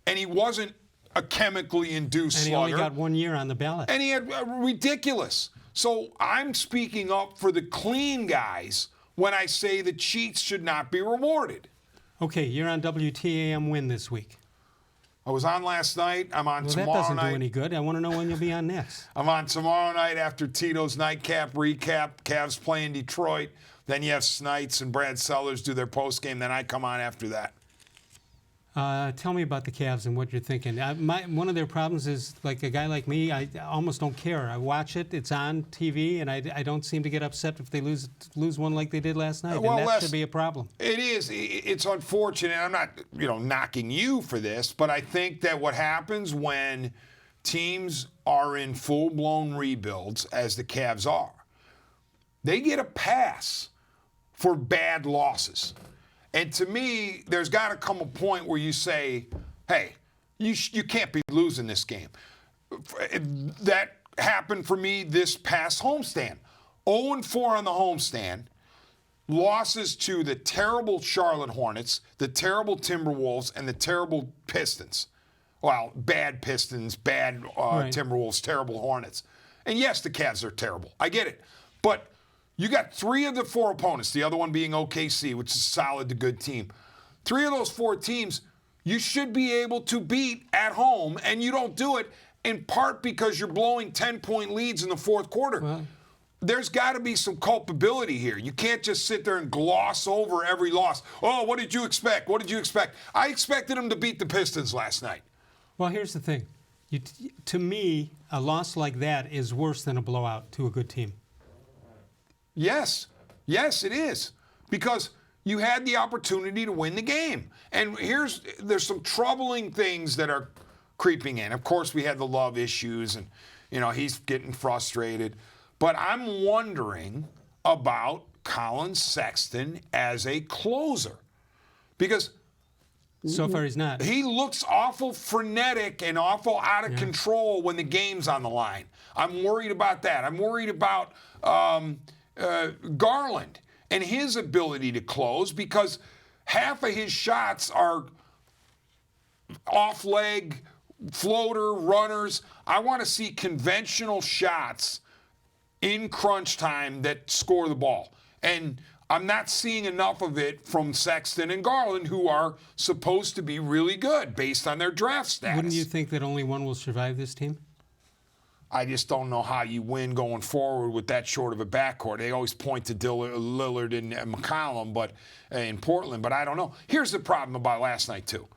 and he wasn't a chemically induced slugger. And he only got 1 year on the ballot. And he had ridiculous. So I'm speaking up for the clean guys when I say the cheats should not be rewarded. Okay, you're on WTAM Win this week. I was on last night. I'm on tomorrow night. That doesn't do any good. I want to know when you'll be on next. I'm on tomorrow night after Tito's nightcap recap. Cavs playing Detroit. Then you have Snites and Brad Sellers do their postgame. Then I come on after that. Tell me about the Cavs and what you're thinking. One of their problems is, like a guy like me, I almost don't care. I watch it. It's on TV, and I don't seem to get upset if they lose one like they did last night. Well, and that should be a problem. It is. It's unfortunate. I'm not, knocking you for this, but I think that what happens when teams are in full-blown rebuilds, as the Cavs are, they get a pass for bad losses. And to me, there's got to come a point where you say, hey, you can't be losing this game. That happened for me this past homestand. 0-4 on the homestand. Losses to the terrible Charlotte Hornets, the terrible Timberwolves, and the terrible Pistons. Well, bad Pistons, bad Timberwolves, terrible Hornets. And yes, the Cavs are terrible. I get it. But you got 3 of the 4 opponents, the other one being OKC, which is a solid to good team. 3 of those 4 teams you should be able to beat at home, and you don't do it in part because you're blowing 10-point leads in the fourth quarter. Well, there's got to be some culpability here. You can't just sit there and gloss over every loss. Oh, what did you expect? What did you expect? I expected them to beat the Pistons last night. Well, here's the thing. To me, a loss like that is worse than a blowout to a good team. Yes. Yes, it is. Because you had the opportunity to win the game. And there's some troubling things that are creeping in. Of course, we had the Love issues, and, he's getting frustrated. But I'm wondering about Colin Sexton as a closer. Because so far he's not. He looks awful frenetic and awful out of control when the game's on the line. I'm worried about that. I'm worried about Garland and his ability to close, because half of his shots are off-leg, floater, runners. I want to see conventional shots in crunch time that score the ball. And I'm not seeing enough of it from Sexton and Garland, who are supposed to be really good based on their draft status. Wouldn't you think that only one will survive this team? I just don't know how you win going forward with that short of a backcourt. They always point to Lillard and McCollum, but in Portland, but I don't know. Here's the problem about last night, too.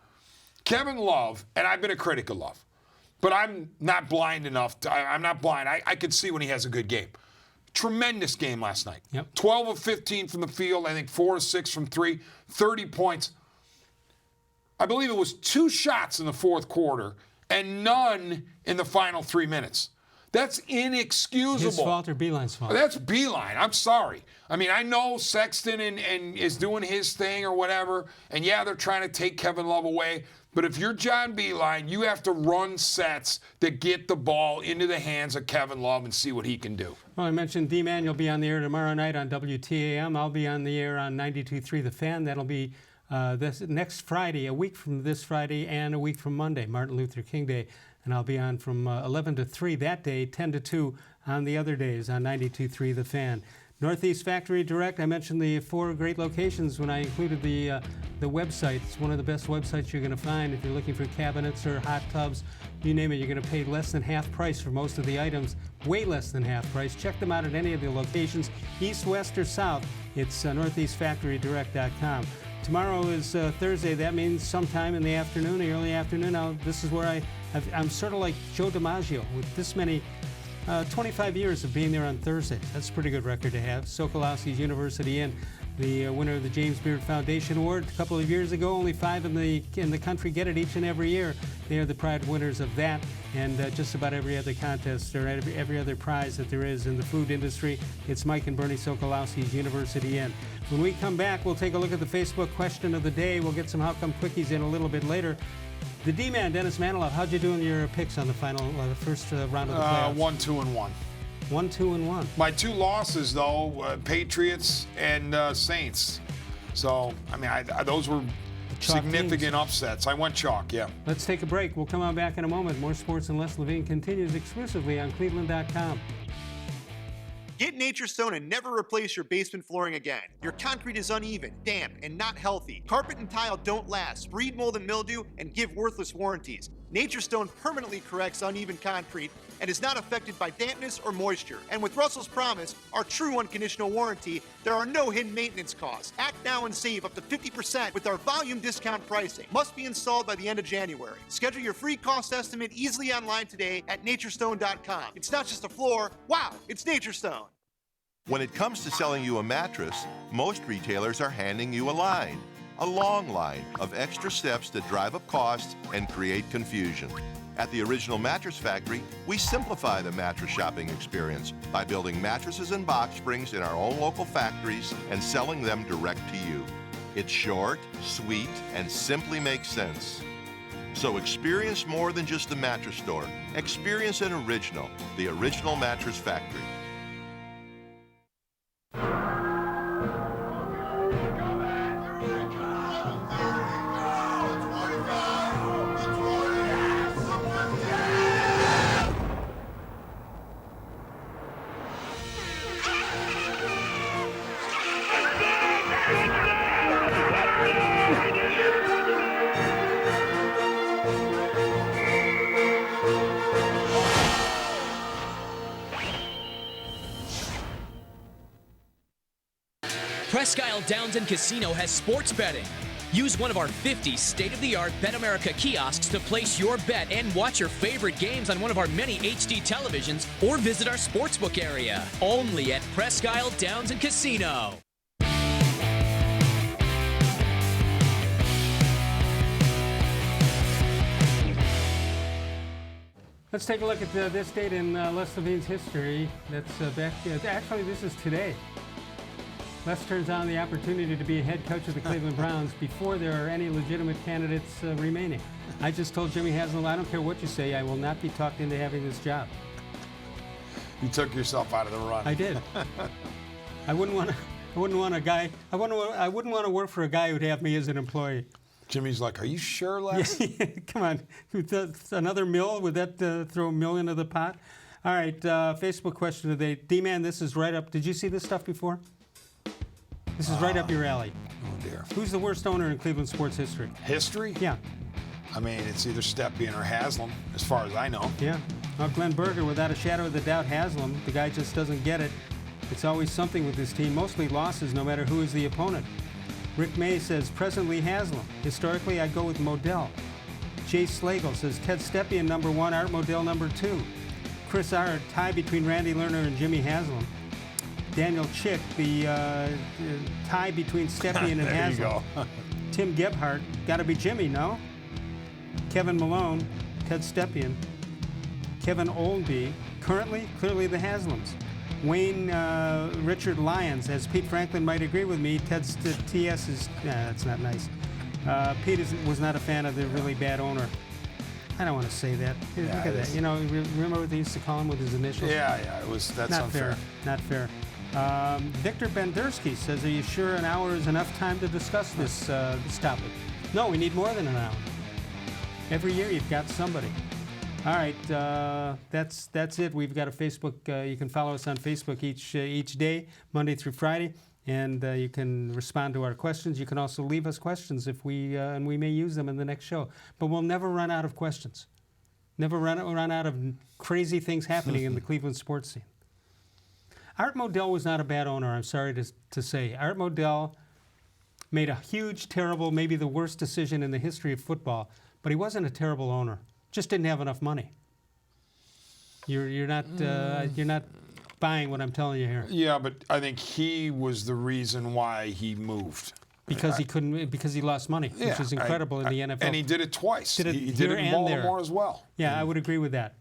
Kevin Love, and I've been a critic of Love, but I'm not blind enough. I'm not blind. I could see when he has a good game. Tremendous game last night. Yep. 12 of 15 from the field. I think 4 of 6 from 3. 30 points. I believe it was 2 shots in the fourth quarter and none in the final 3 minutes. That's inexcusable. His fault or Beeline's fault? That's Beeline. I'm sorry. I mean, I know Sexton and is doing his thing or whatever, and yeah, they're trying to take Kevin Love away. But if you're John Beeline, you have to run sets that get the ball into the hands of Kevin Love and see what he can do. Well, I mentioned D-Man. You'll be on the air tomorrow night on WTAM. I'll be on the air on 92.3 The Fan. That'll be this next Friday, a week from this Friday, and a week from Monday, Martin Luther King Day. And I'll be on from 11 to 3 that day, 10 to 2 on the other days on 92.3 The Fan. Northeast Factory Direct, I mentioned the 4 great locations when I included the website. It's one of the best websites you're going to find if you're looking for cabinets or hot tubs. You name it, you're going to pay less than half price for most of the items, way less than half price. Check them out at any of the locations, east, west, or south. It's northeastfactorydirect.com. Tomorrow is Thursday. That means sometime in the afternoon, the early afternoon. Now, this is where I'm sort of like Joe DiMaggio with this many 25 years of being there on Thursdays. That's a pretty good record to have. Sokolowski's University Inn, the winner of the James Beard Foundation Award a couple of years ago. Only 5 in the country get it each and every year. They are the proud winners of that and just about every other contest or every other prize that there is in the food industry. It's Mike and Bernie Sokolowski's University Inn. When we come back, we'll take a look at the Facebook question of the day. We'll get some How Come Quickies in a little bit later. The D-Man, Dennis-Manoloff, how'd you do in your picks on the first round of the playoffs? 1-2-1. 1-2-1. My 2 losses, though, Patriots and Saints. So, I mean, those were significant teams. Upsets. I went chalk, yeah. Let's take a break. We'll come on back in a moment. More Sports and Les-Levine continues exclusively on cleveland.com. Get Nature's Stone and never replace your basement flooring again. Your concrete is uneven, damp, and not healthy. Carpet and tile don't last, breed mold and mildew, and give worthless warranties. Nature's Stone permanently corrects uneven concrete and is not affected by dampness or moisture. And with Russell's Promise, our true unconditional warranty, there are no hidden maintenance costs. Act now and save up to 50% with our volume discount pricing. Must be installed by the end of January. Schedule your free cost estimate easily online today at naturestone.com. It's not just a floor. Wow, it's Nature's Stone. When it comes to selling you a mattress, most retailers are handing you a line. A long line of extra steps that drive up costs and create confusion. At the Original Mattress Factory, we simplify the mattress shopping experience by building mattresses and box springs in our own local factories and selling them direct to you. It's short, sweet, and simply makes sense. So experience more than just the mattress store. Experience an original, the Original Mattress Factory. Presque Isle Downs and Casino has sports betting. Use one of our 50 state-of-the-art Bet America kiosks to place your bet and watch your favorite games on one of our many HD televisions or visit our sportsbook area. Only at Presque Isle Downs and Casino. Let's take a look at this date in Les-Levine's history. That's back. Actually, this is today. Les turns on the opportunity to be a head coach of the Cleveland Browns before there are any legitimate candidates remaining. I just told Jimmy-Haslam, I don't care what you say, I will not be talked into having this job. You took yourself out of the run. I did. I wouldn't want a guy. I wouldn't want to work for a guy who'd have me as an employee. Jimmy's like, are you sure, Les? Come on. Another mill? Would that throw a mill into the pot? All right, Facebook question of the day. D-Man, this is right up. Did you see this stuff before? This is right up your alley. Oh, dear. Who's the worst owner in Cleveland sports history? History? Yeah. I mean, it's either Stepien or Haslam, as far as I know. Yeah. Well, Glenn Berger, without a shadow of a doubt, Haslam. The guy just doesn't get it. It's always something with this team, mostly losses, no matter who is the opponent. Rick May says, presently Haslam. Historically, I'd go with Modell. Jay Slagle says, Ted Stepien, number 1, Art Modell, number 2. Chris Art, tie between Randy Lerner and Jimmy-Haslam. Daniel Chick, the tie between Stepien and Haslam. There you go. Tim Gebhardt, got to be Jimmy, no? Kevin Malone, Ted Stepien. Kevin Oldby, currently, clearly the Haslams. Wayne Richard Lyons, as Pete Franklin might agree with me, TS is, that's not nice. Pete was not a fan of the really bad owner. I don't want to say that. Look at that. You know, remember what they used to call him with his initials? Yeah, that's not unfair. Fair. Not fair. Victor Bendersky says, are you sure an hour is enough time to discuss this topic? No, we need more than an hour. Every year you've got somebody. All right, that's it. We've got a Facebook. You can follow us on Facebook each day, Monday through Friday, and you can respond to our questions. You can also leave us questions if and we may use them in the next show. But we'll never run out of questions. Never run out of crazy things happening in the Cleveland sports scene. Art Modell was not a bad owner, I'm sorry to say. Art Modell made a huge, terrible, maybe the worst decision in the history of football, but he wasn't a terrible owner. Just didn't have enough money. You're not buying what I'm telling you here. Yeah, but I think he was the reason why he moved. Because he lost money, which is incredible in the NFL. And he did it twice. He did it in Baltimore there as well. Yeah, I would agree with that.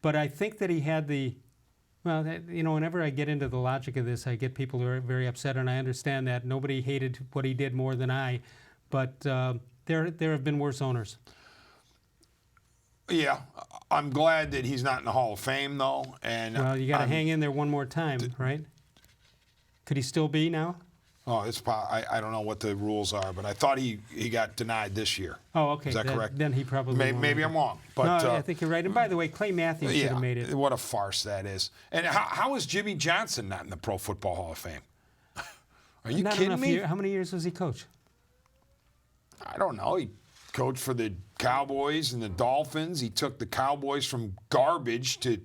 But I think that he had whenever I get into the logic of this, I get people who are very upset, and I understand that. Nobody hated what he did more than I. But there have been worse owners. Yeah, I'm glad that he's not in the Hall of Fame, though. And well, you got to hang in there one more time, right? Could he still be now? Oh, I don't know what the rules are, but I thought he got denied this year. Oh, okay. Is that correct? Then he probably maybe I'm wrong. But, no, I think you're right. And by the way, Clay Matthews should have made it. What a farce that is. And how is Jimmy Johnson not in the Pro Football Hall of Fame? Are you kidding me? How many years was he coach? I don't know. He coached for the Cowboys and the Dolphins. He took the Cowboys from garbage to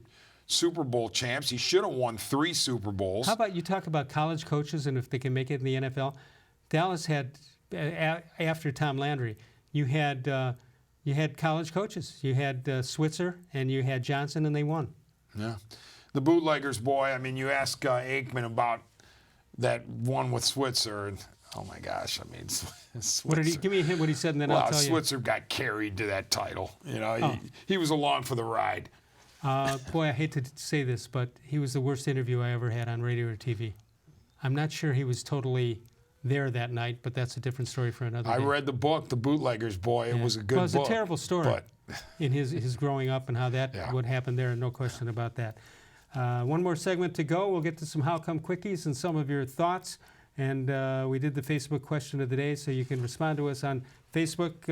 Super Bowl champs. He should have won 3 Super Bowls. How about you talk about college coaches and if they can make it in the NFL? Dallas had, after Tom Landry, you had college coaches. You had Switzer and you had Johnson, and they won. Yeah. The bootleggers, boy, I mean, you ask Aikman about that one with Switzer, and oh my gosh, I mean, Switzer. Give me a hint what he said, and then I'll tell you. Switzer got carried to that title. You know, he was along for the ride. Boy, I hate to say this, but he was the worst interview I ever had on radio or TV. I'm not sure he was totally there that night, but that's a different story for another day. I read the book, The Bootleggers, boy. Yeah. It was a good book. Well, it was a terrible story in his growing up and how that would happen there, no question about that. One more segment to go. We'll get to some How Come Quickies and some of your thoughts. And we did the Facebook question of the day, so you can respond to us on Facebook,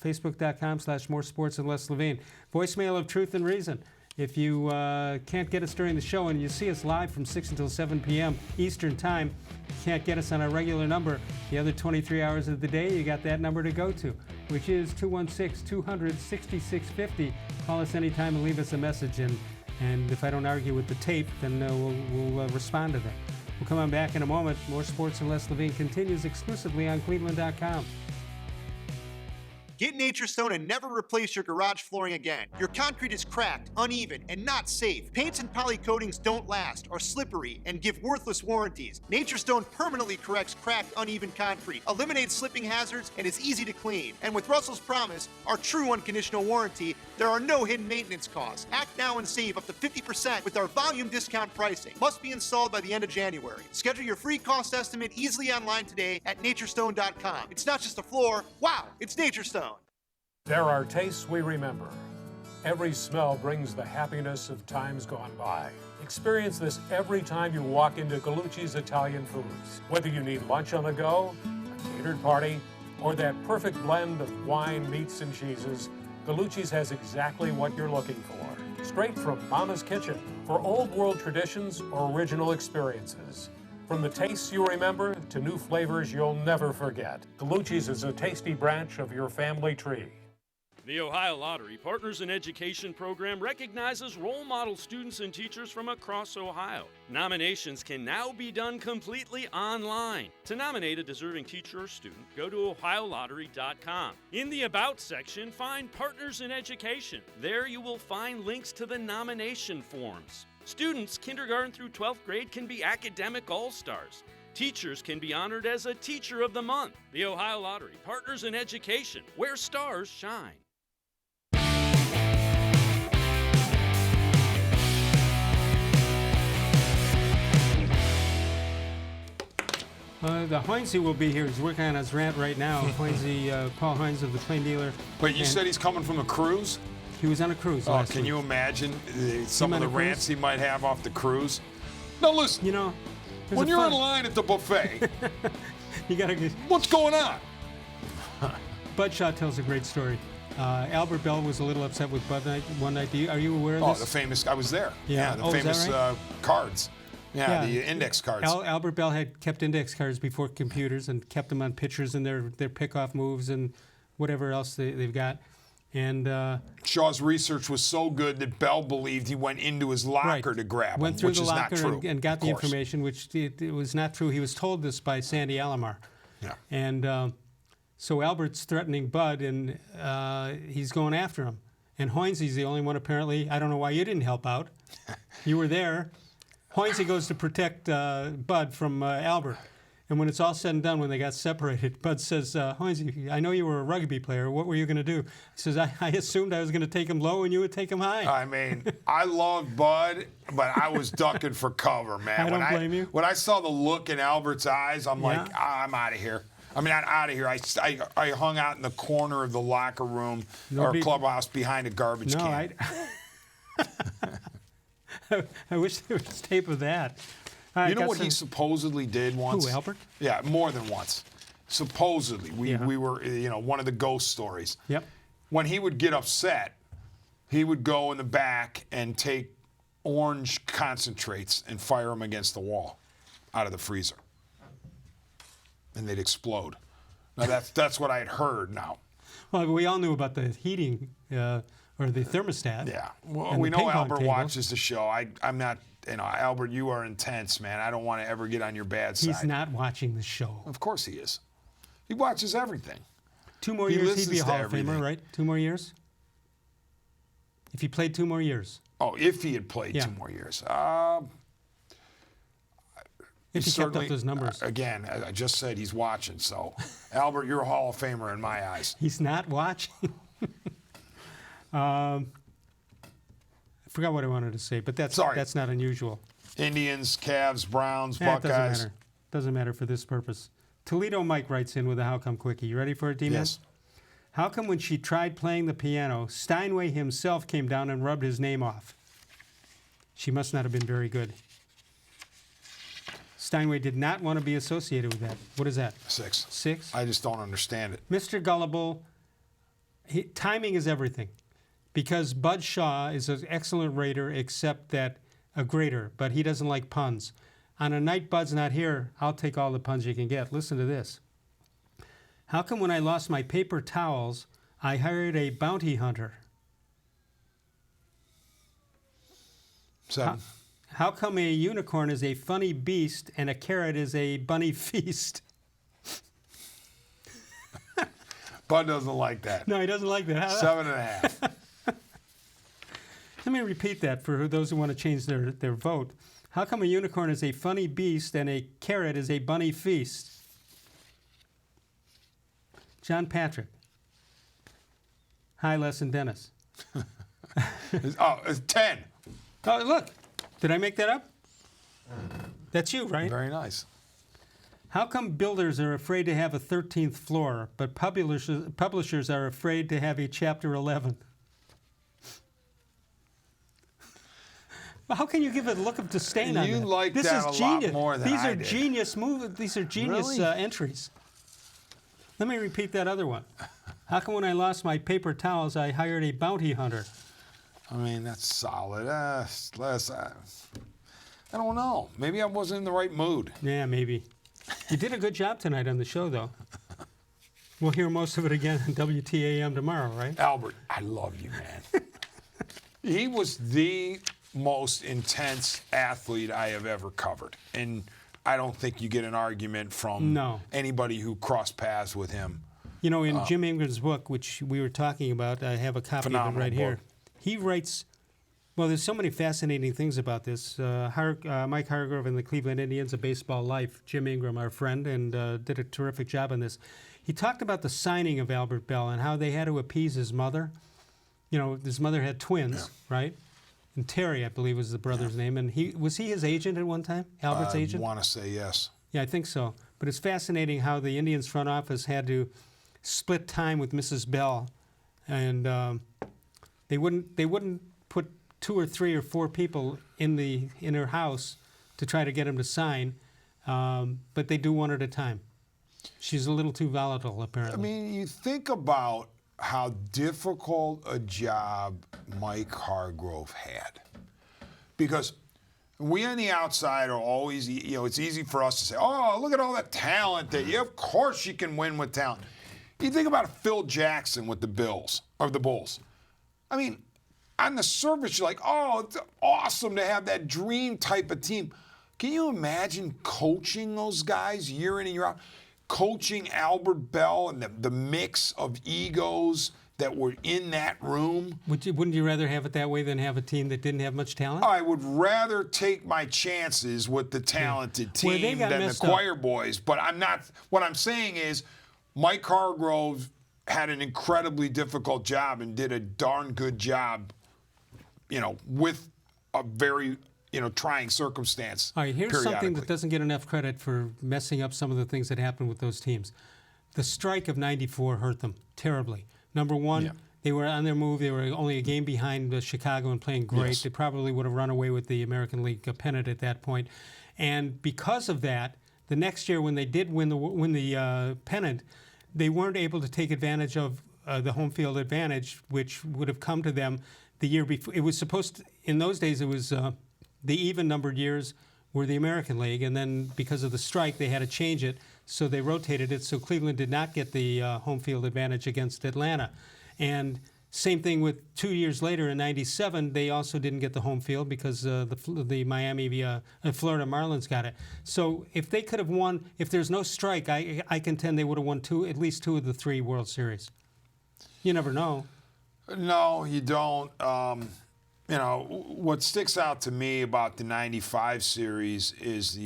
facebook.com/more-sports-and-les-levine. Voicemail of Truth and Reason. If you can't get us during the show and you see us live from 6 until 7 p.m. Eastern Time, you can't get us on our regular number, the other 23 hours of the day, you got that number to go to, which is 216-200-6650. Call us anytime and leave us a message. And if I don't argue with the tape, then we'll respond to that. We'll come on back in a moment. More Sports and Les-Levine continues exclusively on cleveland.com. Get Nature Stone and never replace your garage flooring again. Your concrete is cracked, uneven, and not safe. Paints and poly coatings don't last, are slippery, and give worthless warranties. Nature Stone permanently corrects cracked, uneven concrete, eliminates slipping hazards, and is easy to clean. And with Russell's Promise, our true unconditional warranty, there are no hidden maintenance costs. Act now and save up to 50% with our volume discount pricing. Must be installed by the end of January. Schedule your free cost estimate easily online today at naturestone.com. It's not just a floor. Wow, it's Nature Stone. There are tastes we remember. Every smell brings the happiness of times gone by. Experience this every time you walk into Gallucci's Italian Foods. Whether you need lunch on the go, a catered party, or that perfect blend of wine, meats, and cheeses, Gallucci's has exactly what you're looking for. Straight from Mama's Kitchen for old world traditions or original experiences. From the tastes you remember to new flavors you'll never forget. Gallucci's is a tasty branch of your family tree. The Ohio Lottery Partners in Education program recognizes role model students and teachers from across Ohio. Nominations can now be done completely online. To nominate a deserving teacher or student, go to ohiolottery.com. In the About section, find Partners in Education. There you will find links to the nomination forms. Students kindergarten through 12th grade can be academic all-stars. Teachers can be honored as a Teacher of the Month. The Ohio Lottery Partners in Education, where stars shine. The Hoinsey will be here. He's working on his rant right now. Hoinsey, Paul Heinz of the Plain Dealer. But you said he's coming from a cruise? He was on a cruise last Can week. you imagine some of on the a cruise? rants he might have off the cruise? No, listen. You know, When you're in line at the buffet, you gotta get. what's going on? Bud Shaw tells a great story. Albert Bell was a little upset with Bud one night. Are you aware of Oh, this? the famous, I was there. Yeah. the Oh, is that famous right? cards. Yeah, the index cards. Albert Bell had kept index cards before computers and kept them on pitchers and their pickoff moves and whatever else they've got. And Shaw's research was so good that Bell believed he went into his locker to grab went them, through which the is locker not true. and got the of course. information, which it was not true. He was told this by Sandy Alomar. Yeah. And so Albert's threatening Bud, and he's going after him. And Hoinsey's the only one, apparently. I don't know why you didn't help out. You were there. Hoinsey goes to protect Bud from Albert. And when it's all said and done, when they got separated, Bud says, Hoinsey, I know you were a rugby player. What were you going to do? He says, I assumed I was going to take him low and you would take him high. I mean, I loved Bud, but I was ducking for cover, man. I don't blame you. When I saw the look in Albert's eyes, I'm like, I'm out of here. I mean, I'm out of here. I hung out in the corner of the locker room or clubhouse behind a garbage can. I wish there was tape of that. You know what he supposedly did once? Who, Albert? Yeah, more than once. Supposedly. We were, one of the ghost stories. Yep. When he would get upset, he would go in the back and take orange concentrates and fire them against the wall out of the freezer. And they'd explode. Now, that's what I had heard now. Well, we all knew about the heating or the thermostat. Yeah. Well, we know Albert watches the show. I'm not, Albert, you are intense, man. I don't want to ever get on your bad side. He's not watching the show. Of course he is. He watches everything. 2 more years, he'd be a Hall of Famer, right? 2 more years? If he played 2 more years. Oh, if he had played 2 more years. If he kept up those numbers. Again, I just said he's watching, so Albert, you're a Hall of Famer in my eyes. He's not watching. I forgot what I wanted to say, but that's not unusual. Indians, Cavs, Browns, Buckeyes. Doesn't matter for this purpose. Toledo Mike writes in with a How Come Quickie. You ready for it, D-Man? Yes. How come when she tried playing the piano, Steinway himself came down and rubbed his name off? She must not have been very good. Steinway did not want to be associated with that. What is that? 6. 6? I just don't understand it. Mr. Gullible, timing is everything. Because Bud Shaw is an excellent rater, except that a grader, but he doesn't like puns. On a night Bud's not here, I'll take all the puns you can get. Listen to this. How come when I lost my paper towels, I hired a bounty hunter? 7. How come a unicorn is a funny beast and a carrot is a bunny feast? Bud doesn't like that. No, he doesn't like that. 7.5. Let me repeat that for those who want to change their vote. How come a unicorn is a funny beast and a carrot is a bunny feast? John Patrick. Hi, Les and Dennis. It's 10. Oh, look. Did I make that up? That's you, right? Very nice. How come builders are afraid to have a 13th floor, but publishers are afraid to have a Chapter 11? How can you give a look of disdain on that? You like this that is a lot genius. more than These I are did. genius These are genius Really? entries. Let me repeat that other one. How come when I lost my paper towels, I hired a bounty hunter? I mean, that's solid. Les, I don't know. Maybe I wasn't in the right mood. Yeah, maybe. You did a good job tonight on the show, though. We'll hear most of it again on WTAM tomorrow, right? Albert, I love you, man. He was the most intense athlete I have ever covered. And I don't think you get an argument from anybody who crossed paths with him. You know, in Jim Ingram's book, which we were talking about, I have a copy of it right here. He writes, well, there's so many fascinating things about this. Mike Hargrove and the Cleveland Indians, A Baseball Life, Jim Ingram, our friend, and did a terrific job on this. He talked about the signing of Albert Bell and how they had to appease his mother. You know, his mother had twins, right? And Terry, I believe, was the brother's name. And was he his agent at one time, Albert's agent? I want to say yes. Yeah, I think so. But it's fascinating how the Indians front office had to split time with Mrs. Bell, and they wouldn't put 2 or 3 or 4 people in her house to try to get him to sign, but they do one at a time. She's a little too volatile, apparently. I mean, you think about how difficult a job Mike Hargrove had, because we on the outside are always, it's easy for us to say, oh, look at all that talent that of course you can win with talent. You think about Phil Jackson with the Bulls. I mean, on the surface, you're like, oh, it's awesome to have that dream type of team. Can you imagine coaching those guys year in and year out? Coaching Albert Bell and the mix of egos that were in that room. Wouldn't you rather have it that way than have a team that didn't have much talent? I would rather take my chances with the talented team than the choir boys. But I'm not. What I'm saying is, Mike Hargrove had an incredibly difficult job and did a darn good job, with a very, trying circumstance. All right, here's something that doesn't get enough credit for messing up some of the things that happened with those teams. The strike of '94 hurt them terribly. Number one, they were on their move. They were only a game behind Chicago and playing great. Yes. They probably would have run away with the American League pennant at that point. And because of that, the next year when they did win the pennant, they weren't able to take advantage of the home field advantage, which would have come to them the year before. It was supposed to, in those days, it was the even-numbered years were the American League, and then because of the strike, they had to change it, so they rotated it, so Cleveland did not get the home field advantage against Atlanta. And same thing with 2 years later in '97, they also didn't get the home field because the Miami, Florida Marlins got it. So if they could have won, if there's no strike, I contend they would have won at least 2 of the 3 World Series. You never know. No, you don't. What sticks out to me about the '95 series is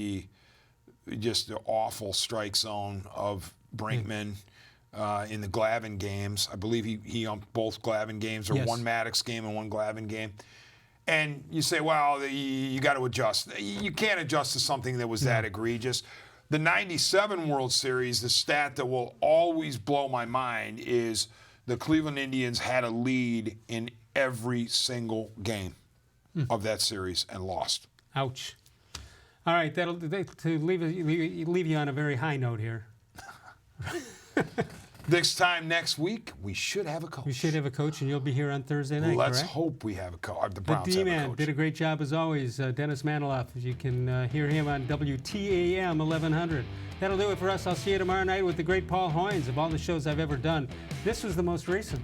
just the awful strike zone of Brinkman. In the Glavine games. I believe he umped both Glavine games, or one Maddox game and one Glavine game. And you say, well, you got to adjust. You can't adjust to something that was that egregious. The '97 World Series, the stat that will always blow my mind is the Cleveland Indians had a lead in every single game of that series and lost. Ouch. All right, to leave you on a very high note here. This time next week, we should have a coach. We should have a coach, and you'll be here on Thursday night, Let's correct? hope we have a coach. The Browns the have a D-Man coach. did a great job as always. Dennis-Manoloff. You can hear him on WTAM 1100. That'll do it for us. I'll see you tomorrow night with the great Paul Hoynes. Of all the shows I've ever done, this was the most recent.